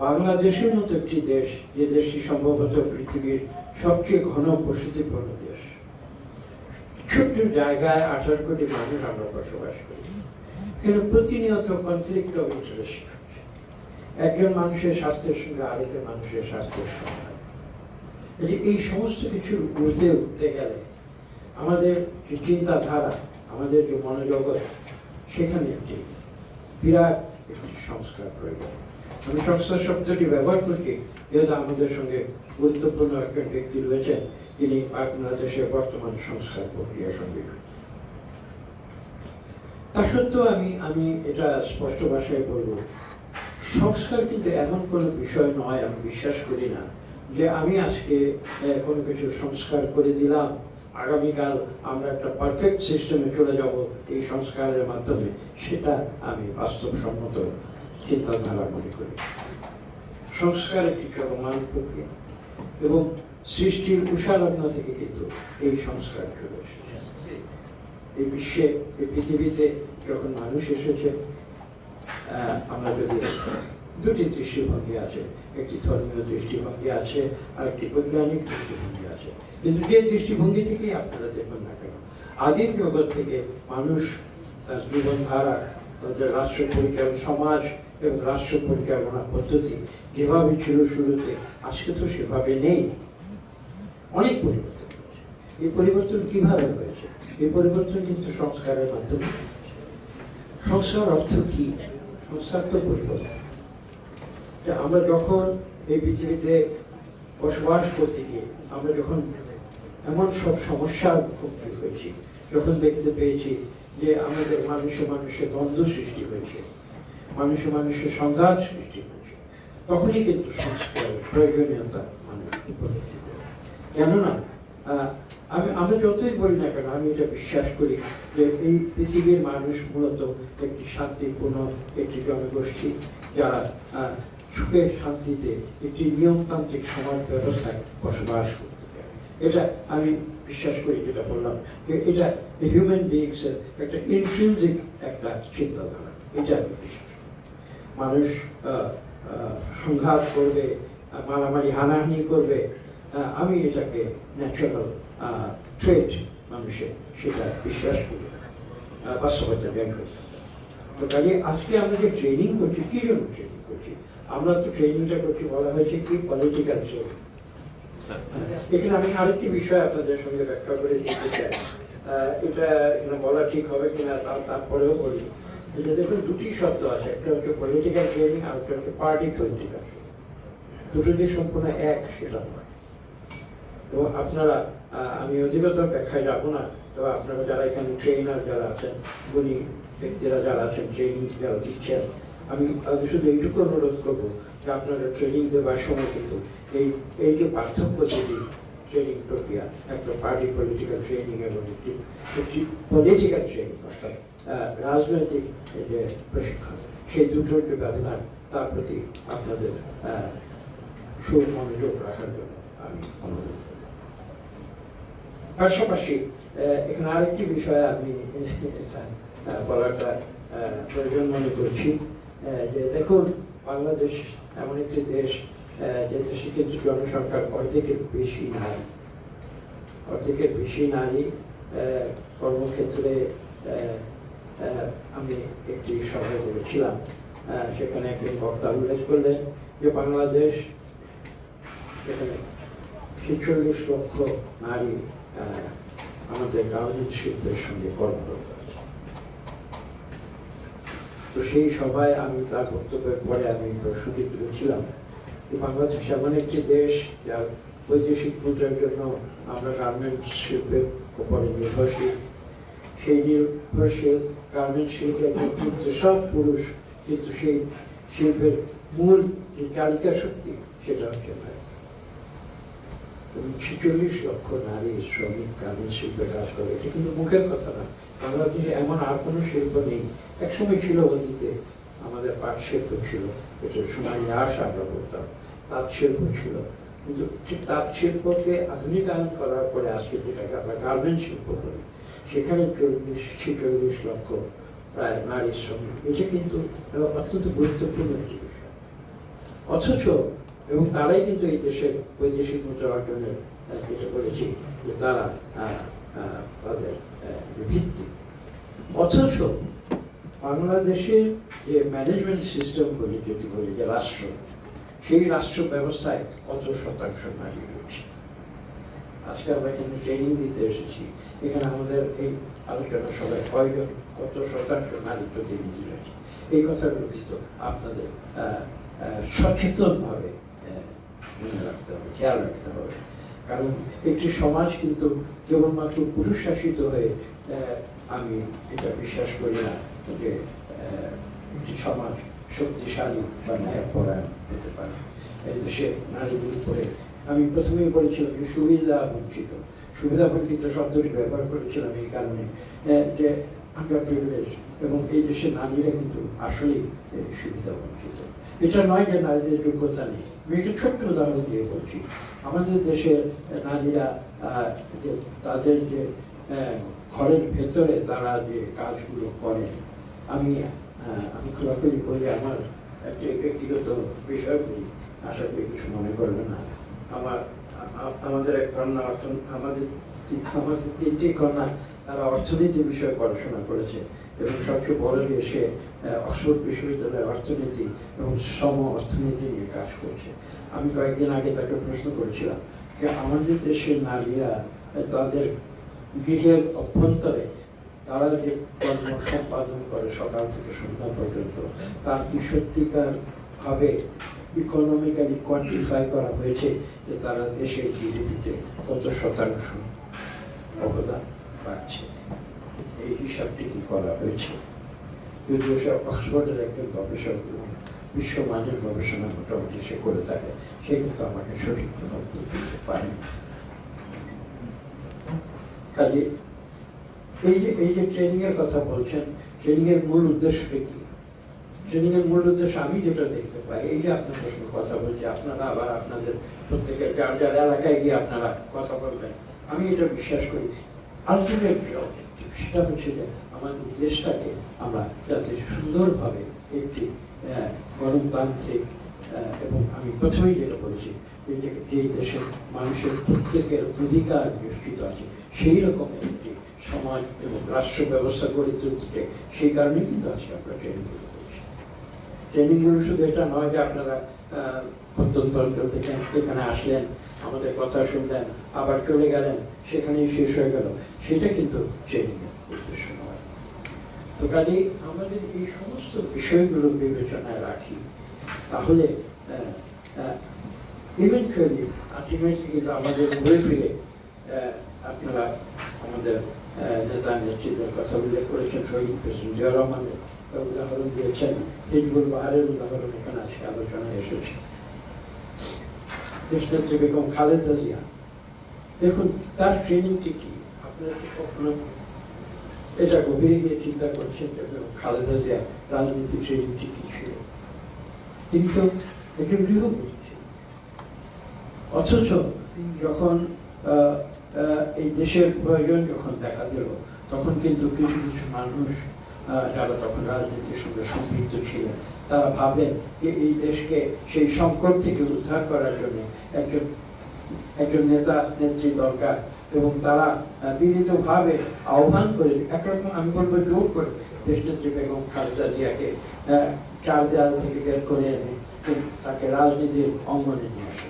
বাংলাদেশের মতো একটি দেশ, যে দেশটি সম্ভবত পৃথিবীর সবচেয়ে ঘন বসতিপূর্ণ দেশ, ছোট্ট জায়গায় 18 কোটি মানুষ আমরা বসবাস করি, এখানে প্রতিনিয়ত কনফ্লিক্ট অফ ইন্টারেস্ট হচ্ছে। একজন মানুষের স্বার্থের সঙ্গে আরেকজন মানুষের স্বার্থের সংঘাত। এই সমস্ত কিছুর ঊর্ধ্বে উঠতে গেলে আমাদের যে চিন্তাধারা, আমাদের যে মনোজগৎ, সেখানে একটি বিরাট একটি সংস্কার প্রয়োজন। আমি সংস্কার শব্দটি ব্যবহার করছি যেহেতু আমাদের সঙ্গে গুরুত্বপূর্ণ একজন ব্যক্তি রয়েছেন, যিনি বাংলাদেশের বর্তমান সংস্কার প্রক্রিয়ার সঙ্গে। তা সত্ত্বেও আমি এটা স্পষ্ট ভাষায় বলবো, সংস্কার কিন্তু এমন কোনো বিষয় নয়, আমি বিশ্বাস করি না যে আমি আজকে কোনো কিছু সংস্কার করে দিলাম, আগামীকাল আমরা একটা পারফেক্ট সিস্টেমে চলে যাব এই সংস্কারের মাধ্যমে। সেটা আমি বাস্তবসম্মত চিন্তাধারা মনে করি। সংস্কার একটি চলমান প্রক্রিয়া, এবং সৃষ্টির উষালগ্ন থেকে কিন্তু এই সংস্কার চলে এসেছে। এই বিশ্বে, এই পৃথিবীতে যখন মানুষ এসেছে, আমরা যদি দুটি দৃষ্টিভঙ্গি আছে, একটি ধর্মীয় দৃষ্টিভঙ্গি আছে আর একটি বৈজ্ঞানিক দৃষ্টিভঙ্গি আছে। কিন্তু যে দৃষ্টিভঙ্গি থেকেই আপনারা দেখুন না কেন, আদিম জগৎ থেকে মানুষ তার জীবনধারা, তাদের রাষ্ট্র পরিচালনা, সমাজ এবং রাষ্ট্র পরিচালনা পদ্ধতি যেভাবে ছিল শুরুতে, আজকে তো সেভাবে নেই, অনেক পরিবর্তন হয়েছে। এই পরিবর্তন কিভাবে হয়েছে? এই পরিবর্তন কিন্তু সংস্কারের মাধ্যমে। সংস্কার অর্থ কি? সংস্কার তো পরিবর্তন। আমরা যখন এই পৃথিবীতে বসবাস করতে গিয়ে আমরা যখন এমন সব সমস্যার মুখোমুখি হয়েছি, যখন দেখতে পেয়েছি যে আমাদের মানুষে মানুষে দ্বন্দ্ব সৃষ্টি হয়েছে, মানুষে মানুষের সংঘাত সৃষ্টি হয়েছে, তখনই কিন্তু সংস্কারের প্রয়োজনীয়তা মানুষ উপলব্ধি করে। কেননা আমরা যতই বলি না কেন, আমি এটা বিশ্বাস করি যে এই পৃথিবীর মানুষ মূলত একটি শান্তিপূর্ণ একটি জনগোষ্ঠী, যারা সুখে শান্তিতে একটি নিয়মতান্ত্রিক সমাজ ব্যবস্থায় বসবাস করতে পারে। এটা আমি বিশ্বাস করি, যেটা বললাম, যে এটা হিউম্যান বিংসের একটা ইন্ট্রিনজিক একটা চিন্তাধারা। এটা আমি বিশ্বাস করি। মানুষ সংঘাত করবে, মারামারি হানাহানি করবে, আমি এটাকে ন্যাচারাল ট্রেড মানুষের, সেটা বিশ্বাস করি না, বাস্তবতা জ্ঞান করতে। তো কাজে আজকে আমরা যে ট্রেনিং করছি, কি জন্য ট্রেনিং করছি? আমরা তো ট্রেনিংটা করছি, বলা হয়েছে কি পলিটিক্যাল ট্রেনিং। এখানে আমি আরেকটি বিষয় আপনাদের সঙ্গে ব্যাখ্যা করে দিতে চাই, এটা এখানে বলা ঠিক হবে কিনা তারপরেও বলি। এটা দেখুন, দুটি শব্দ আছে, একটা হচ্ছে পলিটিক্যাল ট্রেনিং আর একটা হচ্ছে পার্টি পলিটিক্যাল। দুটো যে সম্পূর্ণ এক সেটা নয়। এবং আপনারা, আমি অধিকতর ব্যাখ্যায় যাবো না, তবে আপনারা যারা এখানে ট্রেনার যারা আছেন, গুণী ব্যক্তিরা যারা আছেন, ট্রেনিং যারা দিচ্ছেন, আমি তাদের শুধু এইটুকু অনুরোধ করবো যে আপনারা ট্রেনিং দেওয়ার সময় কিন্তু এই যে পার্থক্য যদি ট্রেনিং প্রক্রিয়া, একটা পার্টি পলিটিক্যাল ট্রেনিং এবং একটি পলিটিক্যাল ট্রেনিং, অর্থাৎ রাজনৈতিক যে প্রশিক্ষণ, সেই দুটোর যে ব্যবধান তার প্রতি আপনাদের সুমনোযোগ রাখার জন্য আমি অনুরোধ করি। পাশাপাশি এখানে আরেকটি বিষয় আমি এটা বলাটা প্রয়োজন মনে করছি, যে দেখুন, বাংলাদেশ এমন একটি দেশ যে দেশে কিন্তু জনসংখ্যার অর্ধেকের বেশি নারী কর্মক্ষেত্রে। আমি একটি সভায় বলেছিলাম, সেখানে একজন বক্তা উল্লেখ করলেন যে বাংলাদেশ সেখানে 46 লক্ষ নারী আমাদের গার্মেন্টস শিল্পের সঙ্গে কর্মরত আছে। তো সেই সভায় আমি তার বক্তব্যের পরে আমি প্রশ্নটি তুলেছিলাম যে বাংলাদেশ এমন একটি দেশ যার বৈদেশিক মুদ্রার জন্য আমরা গার্মেন্টস শিল্পের উপরে নির্ভরশীল। সেই নির্ভরশীল গার্মেন্টস শিল্পের মধ্যে সব পুরুষ, কিন্তু সেই শিল্পের মূল যে চালিকা শক্তি সেটা হচ্ছে নারী। 46 লক্ষ নারী শ্রমিক গার্মেন্টস শিল্পে কাজ করে। এটা কিন্তু মুখের কথা না। বাংলাদেশে এমন আর কোনো শিল্প নেই। একসময় ছিল, অতীতে আমাদের পাট শিল্প ছিল, এটার সময় আমরা বলতাম, তাঁত শিল্প ছিল, কিন্তু ঠিক তাঁত শিল্পকে আধুনিকায়ন করার পরে আজকে যেটাকে আমরা গার্মেন্টস শিল্প বলি, সেখানে 46 লক্ষ প্রায় নারী শ্রমিক। এটা কিন্তু অত্যন্ত গুরুত্বপূর্ণ একটি বিষয়। অথচ এবং তারাই কিন্তু এই দেশের বৈদেশিক মুদ্রা অর্জনের যেটা বলেছি যে তারা তাদের ভিত্তি। অথচ বাংলাদেশের যে ম্যানেজমেন্ট সিস্টেম বলি, যদি বলি যে রাষ্ট্র, সেই রাষ্ট্র ব্যবস্থায় কত শতাংশ নারী রয়েছে। আজকে আমরা কিন্তু ট্রেনিং দিতে এসেছি, এখানে আমাদের এই আলোচনা সবাই কয়জন, কত শতাংশ নারী প্রতিনিধি রয়েছে, এই কথাগুলো কিন্তু আপনাদের সচেতনভাবে মনে রাখতে হবে, খেয়াল রাখতে হবে। কারণ একটি সমাজ কিন্তু কেবলমাত্র পুরুষ শাসিত হয়ে আমি এটা বিশ্বাস করি না যে একটি সমাজ শক্তিশালী বা ন্যায়পরায়ণ হতে পারে। এই দেশে নারীদের উপরে আমি প্রথমেই বলেছিলাম যে সুবিধা বঞ্চিত শব্দটি ব্যবহার করেছিলাম এই কারণে যে আমরা প্রিভিলেজ, এবং এই দেশের নারীরা কিন্তু আসলেই সুবিধা বঞ্চিত। এটা নয় যে নারীদের যোগ্যতা নেই। আমি একটা ছোট্ট উদাহরণ দিয়ে বলছি। আমাদের দেশের নারীরা যে তাদের যে ঘরের ভেতরে তারা যে কাজগুলো করেন, আমি খোলাখুলি বলি, আমার একটি ব্যক্তিগত বিষয় বলি, আশা করি কিছু মনে করবে না। আমাদের এক কন্যা আমাদের 3টি কন্যা, তারা অর্থনীতি বিষয়ে পড়াশোনা করেছে এবং সবচেয়ে বড় যে সে অক্সফোর্ড বিশ্ববিদ্যালয়ে অর্থনীতি এবং অর্থনীতি নিয়ে কাজ করছে। আমি কয়েকদিন আগে তাকে প্রশ্ন করেছিলাম যে আমাদের দেশের নারীরা তাদের গৃহের অভ্যন্তরে তারা যে কর্ম সম্পাদন করে সকাল থেকে সন্ধ্যা পর্যন্ত, তার কি সত্যিকার ভাবে ইকোনমিক্যালি কোয়ান্টিফাই করা হয়েছে যে তারা দেশের জিডিপিতে কত শতাংশ অবদান রাখছে? এই হিসাবটি কি করা হয়েছে? যদিও সে অক্সফোর্ডের একজন গবেষক, বিশ্বমানের গবেষণা মোটামুটি সে করে থাকে, সে কিন্তু আমাকে সঠিক কোনো উত্তর দিতে পারে। কাজে এই যে ট্রেনিং এর কথা বলছেন, ট্রেনিং এর মূল উদ্দেশ্যটা কি? ট্রেনিং এর মূল উদ্দেশ্য আমি যেটা দেখতে পাই, এই যে আপনাদের সঙ্গে কথা বলছি, আপনারা আবার আপনাদের প্রত্যেকের যার এলাকায় গিয়ে আপনারা কথা বলবেন, আমি এটা বিশ্বাস করি আলটিমেট যে অবজেক্টিভ সেটা হচ্ছে যে আমাদের দেশটাকে আমরা যাতে সুন্দরভাবে একটি গণতান্ত্রিক এবং আমি প্রথমেই যেটা বলেছি যে দেশের মানুষের প্রত্যেকের অধিকার নিশ্চিত আছে, সেই রকমের একটি সমাজ এবং রাষ্ট্র ব্যবস্থা গড়ে তুলতে, সেই কারণেই কিন্তু আজকে আমরা ট্রেনিংগুলো করছি। ট্রেনিংগুলো শুধু এটা নয় যে আপনারা প্রত্যন্ত অঞ্চল থেকে এখানে আসলেন, আমাদের কথা শুনলেন, আবার চলে গেলেন, সেখানেই শেষ হয়ে গেল, সেটা কিন্তু ট্রেনিংয়ের উদ্দেশ্য নয়। তো কাজেই আমরা যদি এই সমস্ত বিষয়গুলো বিবেচনায় রাখি, তাহলে ইভেন্টুয়ালি আলটিমেটলি কিন্তু আমাদের ঘুরে ফিরে আপনারা আমাদের নেতা নেত্রীদের কথা উল্লেখ করেছেন, শহীদ প্রেসিডেন্ট জিয়া রহমানের উদাহরণ দিয়েছেন, হিজবুল বাহারের উদাহরণ এখানে আজকে আলোচনায় এসেছে, দেশনেত্রী বেগম খালেদা জিয়া, দেখুন তার ট্রেনিংটি কি, আপনারা কি কখনো এটা গভীরে গিয়ে চিন্তা করছেন যে খালেদা জিয়া রাজনীতি ট্রেনিংটি কি ছিল? তিনি তো একজন গৃহবধূ ছিলেন। অথচ যখন এই দেশের প্রয়োজন যখন দেখা দিল, তখন কিন্তু কিছু কিছু মানুষ যারা তখন রাজনীতির সঙ্গে সম্পৃক্ত ছিলেন, তারা ভাবেন যে এই দেশকে সেই সংকট থেকে উদ্ধার করার জন্য একজন নেতা নেত্রী দরকার, এবং তারা বিনীতভাবে আহ্বান করে, একরকম আমি বলবো জোর করে, দেশনেত্রী বেগম খালেদা জিয়াকে চার দেয়াল থেকে বের করে এনে তাকে রাজনীতির অঙ্গনে নিয়ে আসে।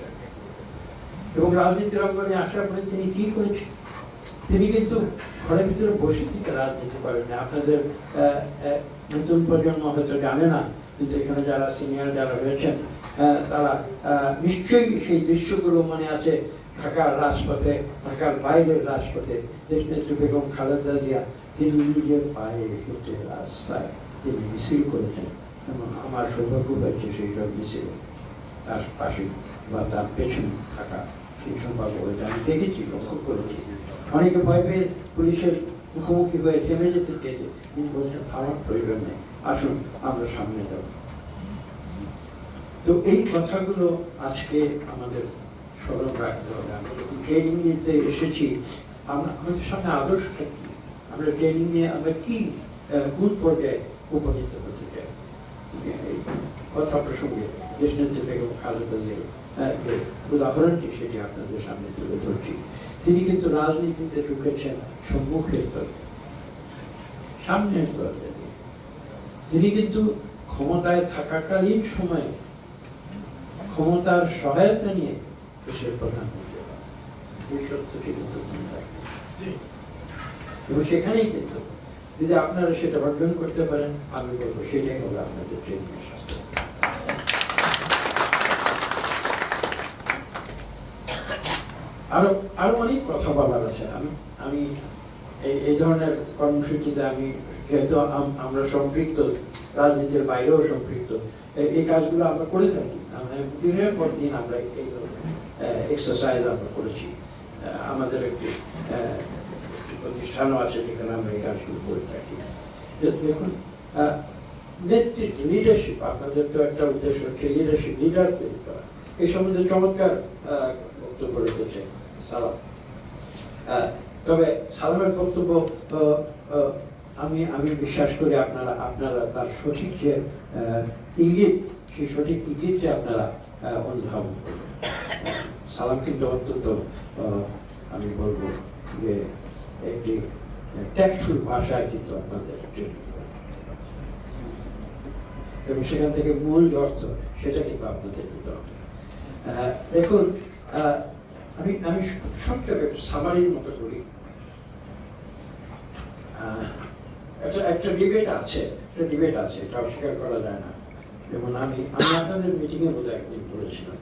এবং রাজনীতির অঙ্গনে আসার পরে তিনি কি করেছেন? তিনি কিন্তু ঘরের ভিতরে বসে থেকে রাজনীতি করেন না। আপনাদের নতুন প্রজন্ম হয়তো জানে না, কিন্তু এখানে যারা সিনিয়র যারা রয়েছেন তারা নিশ্চয়ই সেই দৃশ্যগুলো মনে আছে। ঢাকার রাজপথে, ঢাকার বাইরের রাজপথে দেশনেত্রী বেগম খালেদা জিয়া তিনি নিজের পায়ে হেঁটে রাস্তায় তিনি মিছিল করেছেন, এবং আমার সৌভাগ্য হয়েছে সেই সব মিছিলে তার পাশে বা তার পেছনে থাকা সেই সৌভাগ্য হয়েছে। আমি দেখেছি, লক্ষ্য করেছি। অনেকে ভয় পেয়ে পুলিশের মুখোমুখি হয়ে থেমে যেতে চেয়েছে, তিনি বলছেন থামার প্রয়োজন নেই, আসুন আমরা সামনে যাব। তো এই কথাগুলো আজকে আমাদের স্মরণ রাখতে হবে। আমরা যখন ট্রেনিং নিতে এসেছি, আমাদের সামনে আদর্শটা কি, আমরা ট্রেনিং নিয়ে আমরা কি কোন পর্যায়ে উপনীত হতে চাই। এই কথা প্রসঙ্গে দেশনেত্রী বেগম খালেদা জিয়ার উদাহরণটি সেটি আপনাদের সামনে তুলে ধরছি। তিনি কিন্তু রাজনীতিতে ঢুকেছেন সম্মুখের দরজা, সামনের দরজা দিয়ে। তিনি কিন্তু ক্ষমতায় থাকাকালীন সময়ে ক্ষমতার সহায়তা নিয়ে দেশের প্রধানমন্ত্রী, এই সত্যটি কিন্তু মনে রাখবেন। এবং সেখানেই কিন্তু যদি আপনারা সেটা অর্জন করতে পারেন, আমি বলবো সেটাই হবে আপনাদের ট্রেনিংয়ের শাস্তি। আরো অনেক কথা বলার আছে। আমি এই ধরনের কর্মসূচিতে আমি যেহেতু আমরা সম্পৃক্ত, রাজনীতির বাইরেও সম্পৃক্ত, এই কাজগুলো আমরা করে থাকি। দিনের পর দিন আমরা এই ধরনের এক্সারসাইজ আমরা করেছি। আমাদের একটি প্রতিষ্ঠানও আছে যেখানে আমরা এই কাজগুলো করে থাকি। দেখুন, নেতৃত্ব, লিডারশিপ, আপনাদের তো একটা উদ্দেশ্য হচ্ছে লিডারশিপ, লিডার তৈরি করা। এই সম্বন্ধে চমৎকার বক্তব্য রেখেছে সালাম। তবে সালামের বক্তব্য আমি বিশ্বাস করি আপনারা তার সঠিক যে ইঙ্গিত, সেই সঠিক ইঙ্গিতটা আপনারা অনুধাবন করবেন। সালাম কিন্তু অত্যন্ত আমি বলবো যে একটি ট্যাক্টফুল ভাষায় কিন্তু আপনাদের ট্রেনিং করেন, এবং সেখান থেকে মূল অর্থ সেটা কিন্তু আপনাদের দিতে হবে। দেখুন, আমি খুব সংক্ষেপে সামারির মতো করি। একটা ডিবেট আছে, এটা অস্বীকার করা যায় না। যেমন আমি আপনাদের মিটিংয়ে বোধহয় একদিন বলেছিলাম,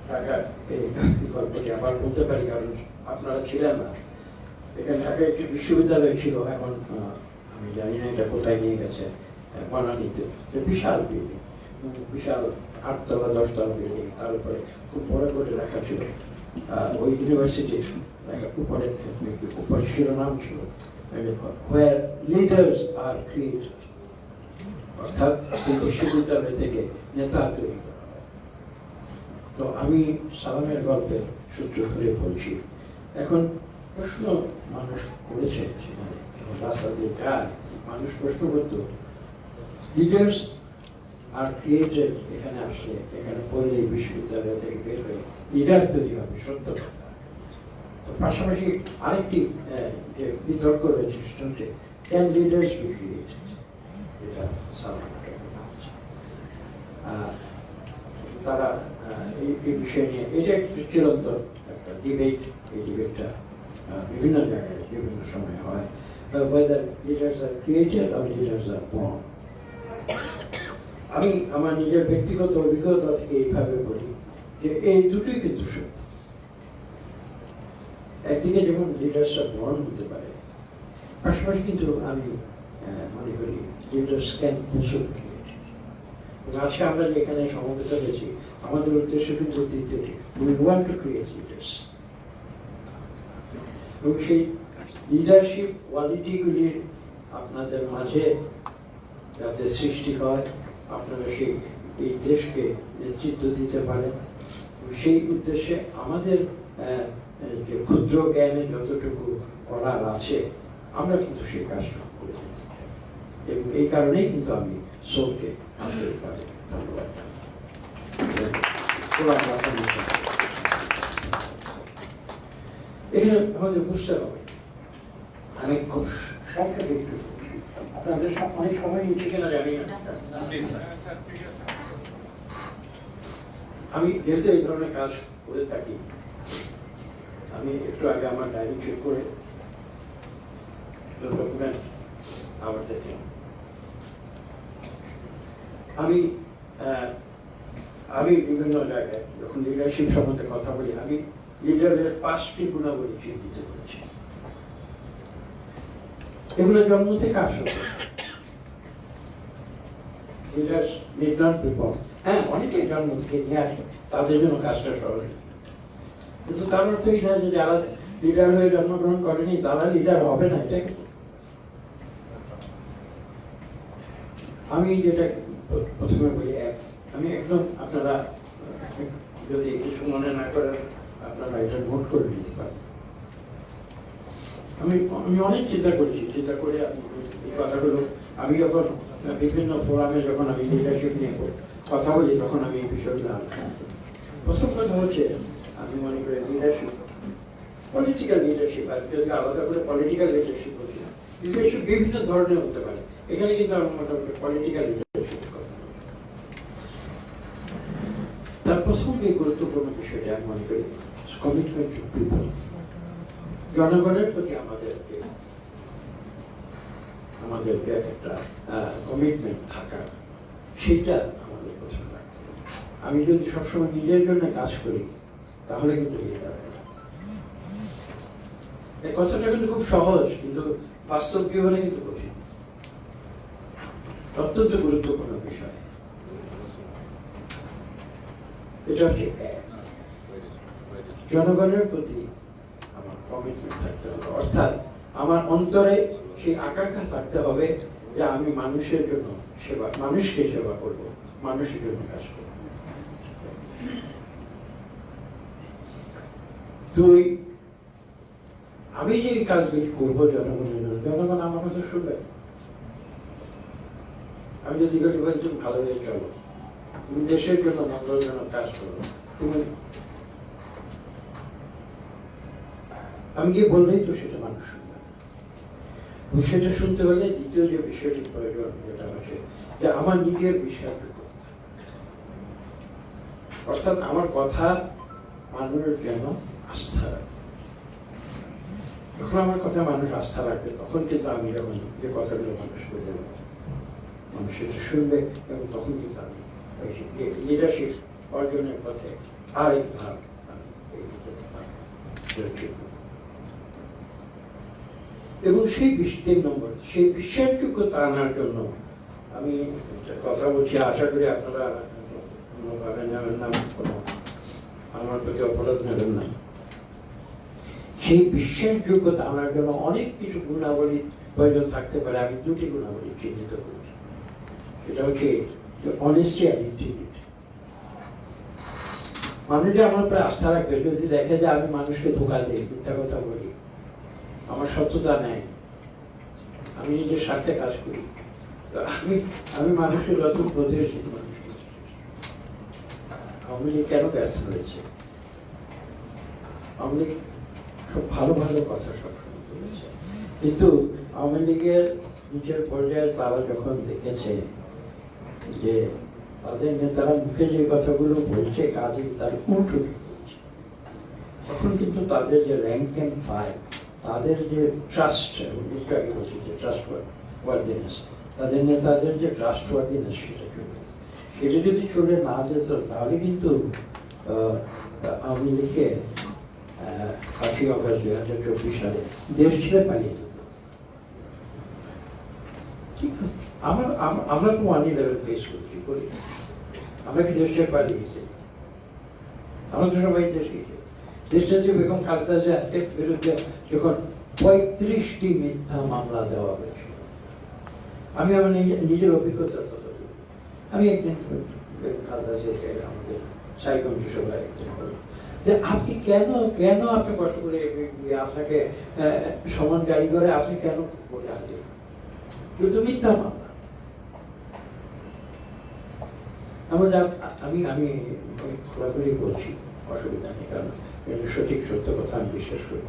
ঢাকায় এই গল্পটি আবার বলতে পারি কারণ আপনারা ছিলেন না। এখানে ঢাকায় একটি বিশ্ববিদ্যালয় ছিল, এখন আমি জানি না এটা কোথায় নিয়ে গেছে, বনানীতে। বিশাল বিল্ডিং, বিশাল 8 তলা 10 তলা বিল্ডিং, তার উপরে খুব বড় করে লেখা ছিল ওই ইউনিভার্সিটির উপরে শিরোনাম ছিল where leaders are created, অর্থাৎ বিশ্ববিদ্যালয় থেকে নেতা তৈরি করা। তো আমি সালামের গল্পের সূত্র ধরে বলছি। এখন প্রশ্ন মানুষ করেছে, সেখানে রাস্তা দিয়ে যায় মানুষ প্রশ্ন করত, লিডার্স আর ক্রিয়েটেড, এখানে আসলে এখানে পড়লে বিশ্ববিদ্যালয় থেকে বের হয়ে লিডার তৈরি হবে, সত্য কথা। তো পাশাপাশি আরেকটি যে বিতর্ক রয়েছে সেটা হচ্ছে ক্যান লিডার্স বি ক্রিয়েটেড, এটা তারা এই বিষয় নিয়ে এটা একটি চিরন্তন একটা ডিবেট। এই ডিবেটটা বিভিন্ন জায়গায় বিভিন্ন সময় হয়, whether leaders are created or leaders are born। আমি আমার নিজের ব্যক্তিগত অভিজ্ঞতা থেকে এইভাবে বলি যে এই দুটোই কিন্তু সত্য। একদিকে যেমন লিডার্সরা বর্ণ হতে পারে, পাশাপাশি কিন্তু আমি মনে করি leaders can also be created। আজকে আমরা যে এখানে সমবেত হয়েছি, আমাদের উদ্দেশ্য কিন্তু দ্বিতীয়টি, we want to create leaders, এবং সেই লিডারশিপ কোয়ালিটিগুলি আপনাদের মাঝে যাতে সৃষ্টি হয়, আপনারা সেই এই দেশকে নেতৃত্ব দিতে পারেন, সেই উদ্দেশ্যে আমাদের যে ক্ষুদ্র জ্ঞানে যতটুকু করার আছে আমরা কিন্তু সেই কাজটা করে যেতে চাই, এবং এই কারণেই কিন্তু আমি সোলকে আন্তরিকভাবে ধন্যবাদ জানাই। এখানে আমাদের বুঝতে হবে, আমি খুব সংক্ষেপে একটু আপনাদের অনেক সময় নিচ্ছে কিনা জানি না, আমি যেহেতু এই ধরনের কাজ করে থাকি, আমি একটু আগে আমার ডায়েরি চেক করে ডকুমেন্ট আবার দেখলাম। আমি বিভিন্ন জায়গায় যখন লিডারশিপ সম্বন্ধে কথা বলি, আমি লিডারের 5টি গুণাবলী চিহ্নিত করেছি। এগুলো জন্ম থেকে আসে। Leaders need not be born. হ্যাঁ, অনেকেই জন্ম থেকে নিয়ে আসে, তাদের জন্য কাজটা সহজ, কিন্তু তার অর্থ এই না যে যারা লিডার হয়ে জন্মগ্রহণ করেনি তারা লিডার হবে না। এটা আমি যেটা প্রথমে বলি, আমি একদম, আপনারা যদি কিছু মনে না করেন আপনারা এটা নোট করে নিতে পারেন। আমি অনেক চিন্তা করেছি, চিন্তা করে এই কথাগুলো আমি যখন বিভিন্ন ফোরামে যখন আমি লিডারশিপ নিয়ে কথা বলি তখন আমি এই বিষয়গুলো আলোচনা করি। প্রথম কথা হচ্ছে, আমি মনে করি লিডারশিপ, পলিটিক্যাল লিডারশিপ, আর যদি আলাদা করে পলিটিক্যাল লিডারশিপ বলছি না, লিডারশিপ বিভিন্ন ধরনের হতে পারে। এখানে কিন্তু আমার মোটামুটি পলিটিক্যাল লিডারশিপ কথা। তার প্রথম যে গুরুত্বপূর্ণ বিষয়টা আমি মনে করি কমিটমেন্ট টু পিপল, জনগণের প্রতি আমাদের একটা কমিটমেন্ট থাকা, সেটা আমাদের প্রথমে রাখতে হবে। আমি যদি সবসময় নিজের জন্য কাজ করি তাহলে কিন্তু লিডার হবে না। এই কথাটা কিন্তু খুব সহজ, কিন্তু বাস্তব জীবনে কিন্তু কঠিন। অত্যন্ত গুরুত্বপূর্ণ বিষয় এটা হচ্ছে, জনগণের প্রতি আমার কমিটমেন্ট থাকতে হবে, অর্থাৎ আমার অন্তরে সেই আকাঙ্ক্ষা থাকতে হবে যে আমি মানুষের জন্য মানুষকে সেবা করব, মানুষের জন্য কাজ করব। 2, আমি যে কাজগুলি করবো জনগণের জন্য, জনগণ আমার কথা শুনবে। আমি যদি বলছি তুমি ভালো হয়ে চলো, তুমি দেশের জন্য মঙ্গলজনক কাজ করো, তুমি আমি গিয়ে বললেই তো সেটা মানুষ শুনবে না। সেটা শুনতে হলে দ্বিতীয় যে বিষয়টি প্রয়োজন, যেটা হচ্ছে যে আমার নিজের বিশ্বাসযোগ্যতা, অর্থাৎ আমার কথা মানুষের যেন আস্থা রাখবে। যখন আমার কথা মানুষ আস্থা রাখবে তখন কিন্তু আমি যখন যে কথাগুলো মানুষকে বলবো মানুষ সেটা শুনবে, এবং তখন কিন্তু আমি লিডারশিপ অর্জনের পথে আরেক ধাপ আমি এগিয়ে যেতে পারবো। এবং সেই 3 নম্বর, সেই বিশ্বাসযোগ্যতা আনার জন্য আমি কথা বলছি, আশা করি আপনারা কোনোভাবে নেবেন না, কোনো আমার প্রতি অপরাধ নেবেন না। সেই বিশ্বাসযোগ্যতা আনার জন্য অনেক কিছু গুণাবলী প্রয়োজন থাকতে পারে। আমি 2টি গুণাবলী চিহ্নিত করেছি, সেটা হচ্ছে অনেস্টি আর ইন্টিগ্রিটি। মানুষ যে আমার প্রায় আস্থা রাখবে যদি দেখে যে আমি মানুষকে ধোঁকা দিই, মিথ্যা কথা বলি, আমার সত্যতা নেই, আমি নিজের স্বার্থে কাজ করি, তো আমি মানুষের যত উপদেশ দিই মানুষকে। আওয়ামী লীগ কেন ব্যর্থ হয়েছে? আওয়ামী লীগ সব ভালো ভালো কথা সবসময় বলেছে, কিন্তু আওয়ামী লীগের নিচের পর্যায়ে তারা যখন দেখেছে যে তাদের নেতারা মুখে যে কথাগুলো বলছে কাজে তার উল্টো বলছে, তখন কিন্তু তাদের যে র্যাঙ্ক অ্যান্ড ফাইল, তাদের যে ট্রাস্ট, একটু আগে বলছি যে ট্রাস্ট ওয়ার্দিনেস, তাদের নেতাদের যে ট্রাস্ট ওয়ার্দিনেস, সেটা চলে গেছে। সেটা যদি চলে না যেত তাহলে কিন্তু আওয়ামী লীগকে 5ই অগস্ট 2024 সালে দেশ ছেড়ে পালিয়ে যেত। ঠিক আছে, আমরা তো 1/11 ফেস করছি, করি। আমরা কি দেশটার পালিয়ে গেছি? আমরা তো সবাই দেশে দেশটাতে বেগম খালেদা জিয়ার বিরুদ্ধে যখন 35টি মিথ্যা মামলা দেওয়া হয়েছিল, আমি আমার নিজের অভিজ্ঞতার কথা বলি। আমি একদিন বেগম খালেদা জিয়াকে আমাদের সাইকমিটি সভায় একদিন বললাম যে আপনি কেন আপনি কষ্ট করে আপনাকে সমান গাড়ি করে আপনি কেন করে আসলেন? কিন্তু মিথ্যা মামলা। আমি খোলাখুলি বলছি, অসুবিধা নেই, কারণ সঠিক সত্য কথা আমি বিশ্বাস করি।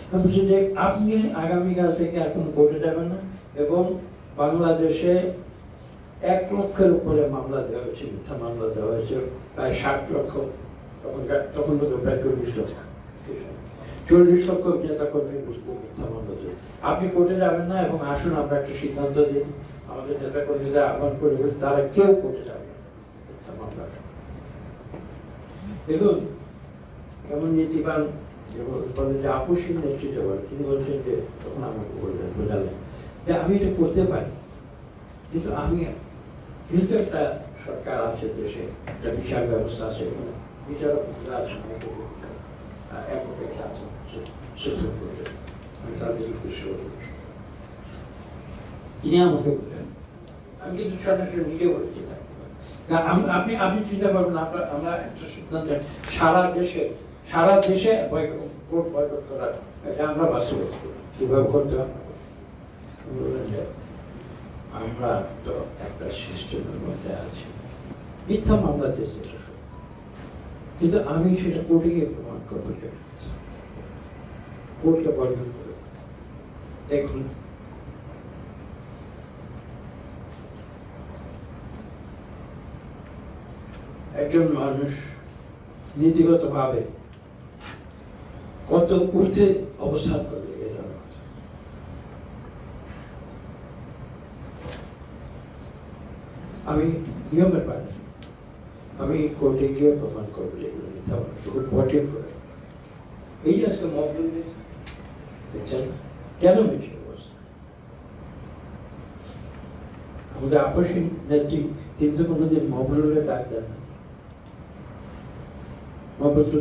আমি বলছি যে আপনি আগামীকাল থেকে এখন কোর্টে যাবেন না, এবং বাংলাদেশে 1 লক্ষের উপরে মামলা দেওয়া হয়েছে, মিথ্যা মামলা দেওয়া হয়েছে, প্রায় 60 লক্ষ, তখন বোধ প্রায় 40 লক্ষ 40 লক্ষ নেতা কর্মীর বিরুদ্ধে মিথ্যা মামলা দিয়ে আপনি কোর্টে যাবেন না, এবং আসুন আমরা একটা সিদ্ধান্ত দিই, আমাদের নেতা কর্মীরা আহ্বান করে বলি তারা কেউ কোর্টে যাবে না মিথ্যা মামলাটা। দেখুন কেমন নীতিবান বলে যে আপসহীন নেতৃত্ব বলে, তিনি বলছেন যে তখন আমাকে বললেন, বোঝালেন যে আমি এটা করতে পারি, কিন্তু আমি যেহেতু একটা সরকার আছে দেশে, একটা বিচার ব্যবস্থা আছে, বিচারকরা আছে, সুপ্রিম কোর্টে, আমি তাদের উদ্দেশ্যে বলছি। তিনি আমাকে বললেন, আমি কিন্তু সরাসরি নিজে বলেছি, আপনি চিন্তা করবেন আমরা একটা সিদ্ধান্ত সারা দেশে কোর্ট বয়কট করার এটা আমরা বাস্তবায়ন করি, কিভাবে করতে হবে। বললেন যে আমরা তো একটা সিস্টেমের মধ্যে আছি, মিথ্যা মামলা দিয়েছে এটা সত্য, কিন্তু আমি সেটা কোর্টে গিয়ে প্রমাণ করবো, কোর্টকে বর্জন করে। দেখুন একজন মানুষ নীতিগতভাবে কত ঊর্ধ্বে অবস্থান করবে এ ধরনের কথা। আমি নিয়মের বাইরে, আমি কোর্টে গিয়ে প্রমাণ করবো এগুলো মিথ্যা বলে, খুব বর্জন করে। এই যে আজকে মকবুল দেখছেন না কেন মিছে অবস্থা? আমাদের আপসহীন নেত্রী তিনি তো কোনোদিন মকবুলের ডাক দেন না। মকবুল তো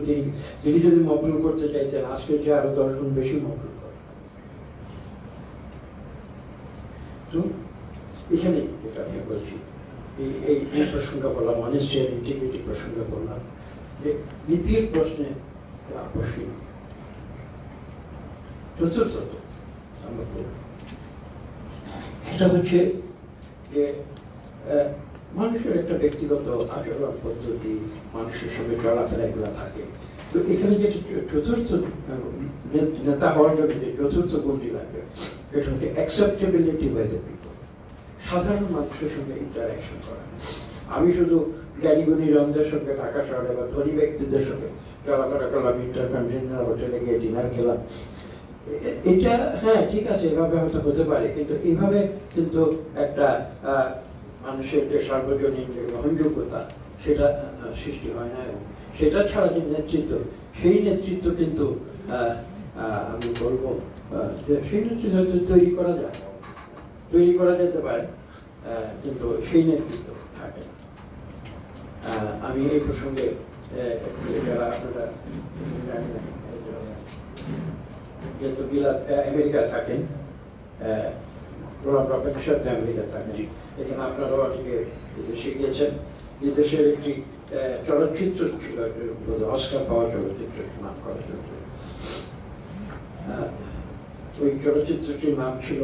তিনি যদি মকবুল করতে চাইতেন আজকে যে আরো 10 গুণ বেশি মকবুল করে। তো এখানে যেটা আমি বলছি, এই প্রসঙ্গে বললাম, অনেস্টি আর ইন্টিগ্রিটি প্রসঙ্গে বললাম, যে নীতির প্রশ্নে আপসহীন। চতুর্থত আমরা করব সেটা হচ্ছে যে মানুষের একটা ব্যক্তিগত আচরণ পদ্ধতি, মানুষের সঙ্গে চলাফেরা এগুলো থাকে। তো এখানে যে চতুর্থ নেতা হওয়ার জন্য যে চতুর্থ গুণটি লাগবে, এটা হচ্ছে অ্যাকসেপ্টেবিলিটি বাই দ্য পিপল, সাধারণ মানুষের সঙ্গে ইন্টারাকশন করা। আমি শুধু জ্ঞানীগুণী জনদের সঙ্গে ঢাকা শহরে বা ধনী ব্যক্তিদের সঙ্গে চলাফেরা করলাম, ইন্টারকন্টিনেন্টাল হোটেলে গিয়ে ডিনার খেলাম, এটা হ্যাঁ ঠিক আছে, এভাবে হয়তো হতে পারে, কিন্তু এইভাবে কিন্তু একটা মানুষের যে সার্বজনীন যে গ্রহণযোগ্যতা সেটা সৃষ্টি হয় না। এবং সেটা ছাড়া যে নেতৃত্ব, সেই নেতৃত্ব কিন্তু আমি বলবো যে সেই নেতৃত্ব তৈরি করা যেতে পারে, কিন্তু সেই নেতৃত্ব থাকে না। আমি এই প্রসঙ্গে যারা আপনারা যেহেতু আমেরিকা থাকেন, প্রফেসর সাথে আমেরিকা থাকেন, এখানে আপনারা অনেকে বিদেশে গিয়েছেন। বিদেশের একটি চলচ্চিত্র ছিল, অস্কার পাওয়া চলচ্চিত্র, নাম করা চলচ্চিত্র। ওই চলচ্চিত্রটির নাম ছিল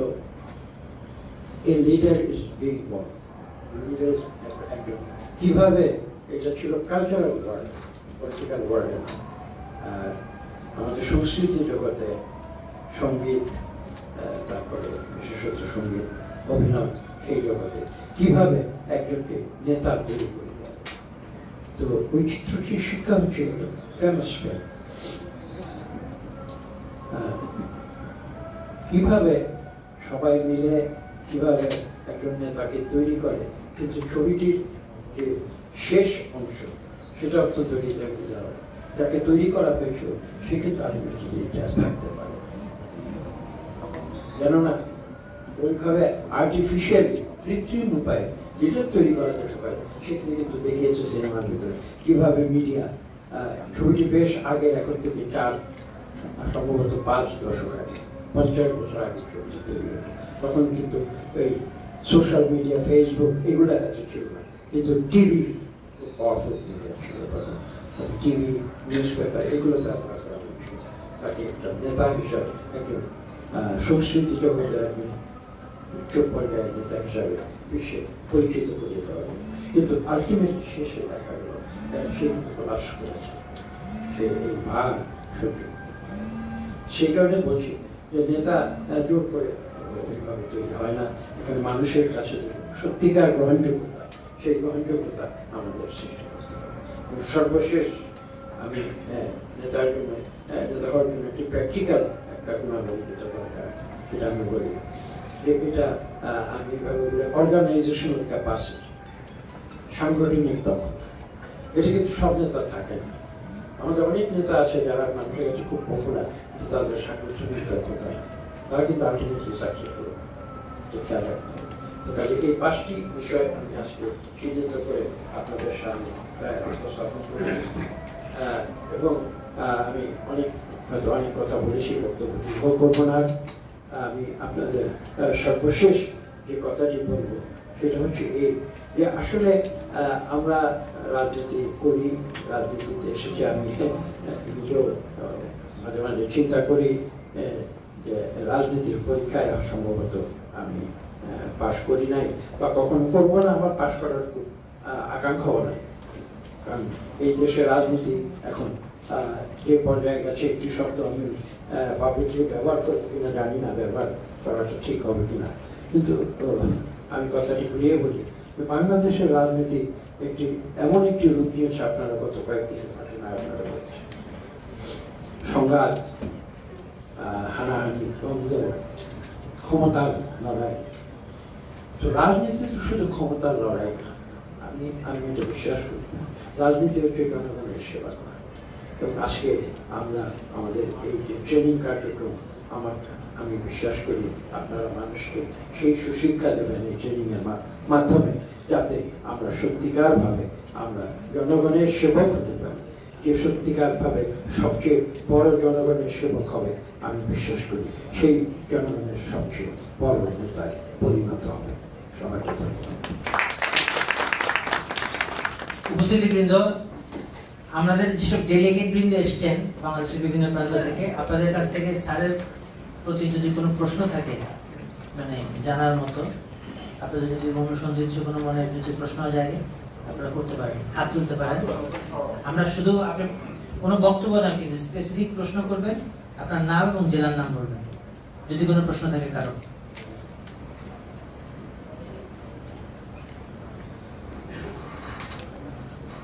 a leader is being born. Leader একজন, কিভাবে এটা ছিল কালচারাল ওয়ার্ল্ড, পলিটিক্যাল ওয়ার্ল্ড, আমাদের সংস্কৃতি জগতে সঙ্গীত, তারপরে বিশেষত সঙ্গীত, অভিনয়, সেই জগতে কিভাবে একজনকে নেতা তৈরি করে দেয়। তো ওই চিত্রটির শিক্ষা হচ্ছে ফেমাস ফিল্ম, কিভাবে সবাই মিলে কিভাবে একজন নেতাকে তৈরি করে, কিন্তু ছবিটির যে শেষ অংশ সেটা অত্যন্ত হৃদয়বিদারক। যাকে তৈরি করা হয়েছিল সে কিন্তু আলটিমেটলি থাকতে পারে, কেননা ওইভাবে আর্টিফিশিয়ালি, কৃত্রিম উপায়ে যেটা তৈরি করা যেতে পারে সেখানে কিন্তু দেখিয়েছে সিনেমার ভিতরে কিভাবে মিডিয়া, ছবিটি বেশ আগে, এখন থেকে সম্ভবত 5 দশক আগে, 50 বছর আগে ছবিটি তৈরি হয়েছে। তখন কিন্তু এই সোশ্যাল মিডিয়া, ফেসবুক এগুলো এত ছিল না, কিন্তু টিভি পাওয়ারফুল মিডিয়া ছিল তখন। টিভি, নিউজ পেপার এগুলো ব্যবহার করা হয়েছিল তাকে একটা নেতা হিসাবে, একজন সংস্কৃতি জগতের একজন উচ্চ পর্যায়ের নেতা হিসাবে বিশ্বে পরিচিত করে দিতে হবে। কিন্তু আলটিমেটলি শেষে দেখা গেল সে কিন্তু প্রকাশ করেছে, সে এই ভার সহ্য। সেই কারণে বলছি যে নেতা জোর করে এইভাবে তৈরি হয় না, এখানে মানুষের কাছে সত্যিকার গ্রহণযোগ্যতা, সেই গ্রহণযোগ্যতা আমাদের সৃষ্টি করতে হবে। সর্বশেষ আমি নেতার জন্য, নেতা হওয়ার জন্য একটি প্র্যাকটিক্যাল একটা গুণাবলী যেটা দরকার, সেটা আমি বলি যে এটা আমি এভাবে বলি অর্গানাইজেশনাল ক্যাপাসিটি, সাংগঠনিক দক্ষতা। এটা কিন্তু সব নেতা থাকে না। আমাদের অনেক নেতা আছে যারা মানুষের কাছে খুব পপুলার, কিন্তু তাদের সাংগঠনিক দক্ষতা নেই, তারা কিন্তু আলটিমেটলি সাকসেসফুল। তো খেয়াল রাখতে হবে। তো কাজে এই 5টি বিষয় আমি আজকে চিহ্নিত করে আপনাদের সামনে উপস্থাপন করেছি, এবং আমি হয়তো অনেক কথা বলেছি, বক্তব্য দীর্ঘ করবো না। আমি আপনাদের সর্বশেষ যে কথাটি বলবো সেটা হচ্ছে এই যে আসলে আমরা রাজনীতি করি, রাজনীতিতে এসেছি। আমি নিজেও মাঝে মাঝে চিন্তা করি যে রাজনীতির পরীক্ষায় সম্ভবত আমি পাশ করি নাই, বা কখনো করবো না, আমার পাশ করার খুব আকাঙ্ক্ষাও নাই। কারণ এই দেশের রাজনীতি এখন যে পর্যায়ে গেছে, একটি শব্দ আমি পাবলিকলি ব্যবহার করবো কিনা জানি না, ব্যবহার করাটা ঠিক হবে কিনা, কিন্তু আমি কথাটি ঘুরিয়ে বলি যে বাংলাদেশের রাজনীতি এমন একটি রূপ নিয়েছে, আপনারা গত কয়েকদিন ঘটনা আপনারা বলেছেন, সংঘাত, হানাহানি, দ্বন্দ্ব, ক্ষমতার লড়াই। তো রাজনীতি তো শুধু ক্ষমতার লড়াই না, আমি এটা বিশ্বাস করি না। রাজনীতি হচ্ছে জনগণের সেবা করা। এবং আজকে আমরা আমাদের এই যে ট্রেনিং কার্যক্রম, আমি বিশ্বাস করি আপনারা মানুষকে সেই সুশিক্ষা দেবেন এই ট্রেনিংয়ের মাধ্যমে, যাতে আমরা সত্যিকারভাবে আমরা জনগণের সেবক হতে পারি। যে সত্যিকারভাবে সবচেয়ে বড় জনগণের সেবক হবে, আমি বিশ্বাস করি সেই জনগণের সবচেয়ে বড় নেতায় পরিণত হবে। সবাইকে ধন্যবাদ। উপস্থিতিবৃন্দ, আমাদের যেসব ডেলিগেট বৃন্দ এসছেন বাংলাদেশের বিভিন্ন প্রান্ত থেকে, আপনাদের কাছ থেকে স্যারের প্রতি যদি কোনো প্রশ্ন থাকে, মানে জানার মতো, আপনাদের যদি অনুসন্ধিত কোনো মনে যদি প্রশ্ন জাগে আপনারা করতে পারেন, হাত তুলতে পারেন। আমরা শুধু আপনি কোনো বক্তব্য না, কিন্তু স্পেসিফিক প্রশ্ন করবেন, আপনার নাম এবং জেলার নাম বলবেন যদি কোনো প্রশ্ন থাকে কারো।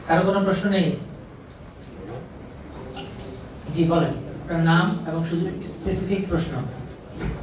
কারো কোনো প্রশ্ন নেই? জি বলেন, আপনার নাম এবং শুধু স্পেসিফিক প্রশ্ন।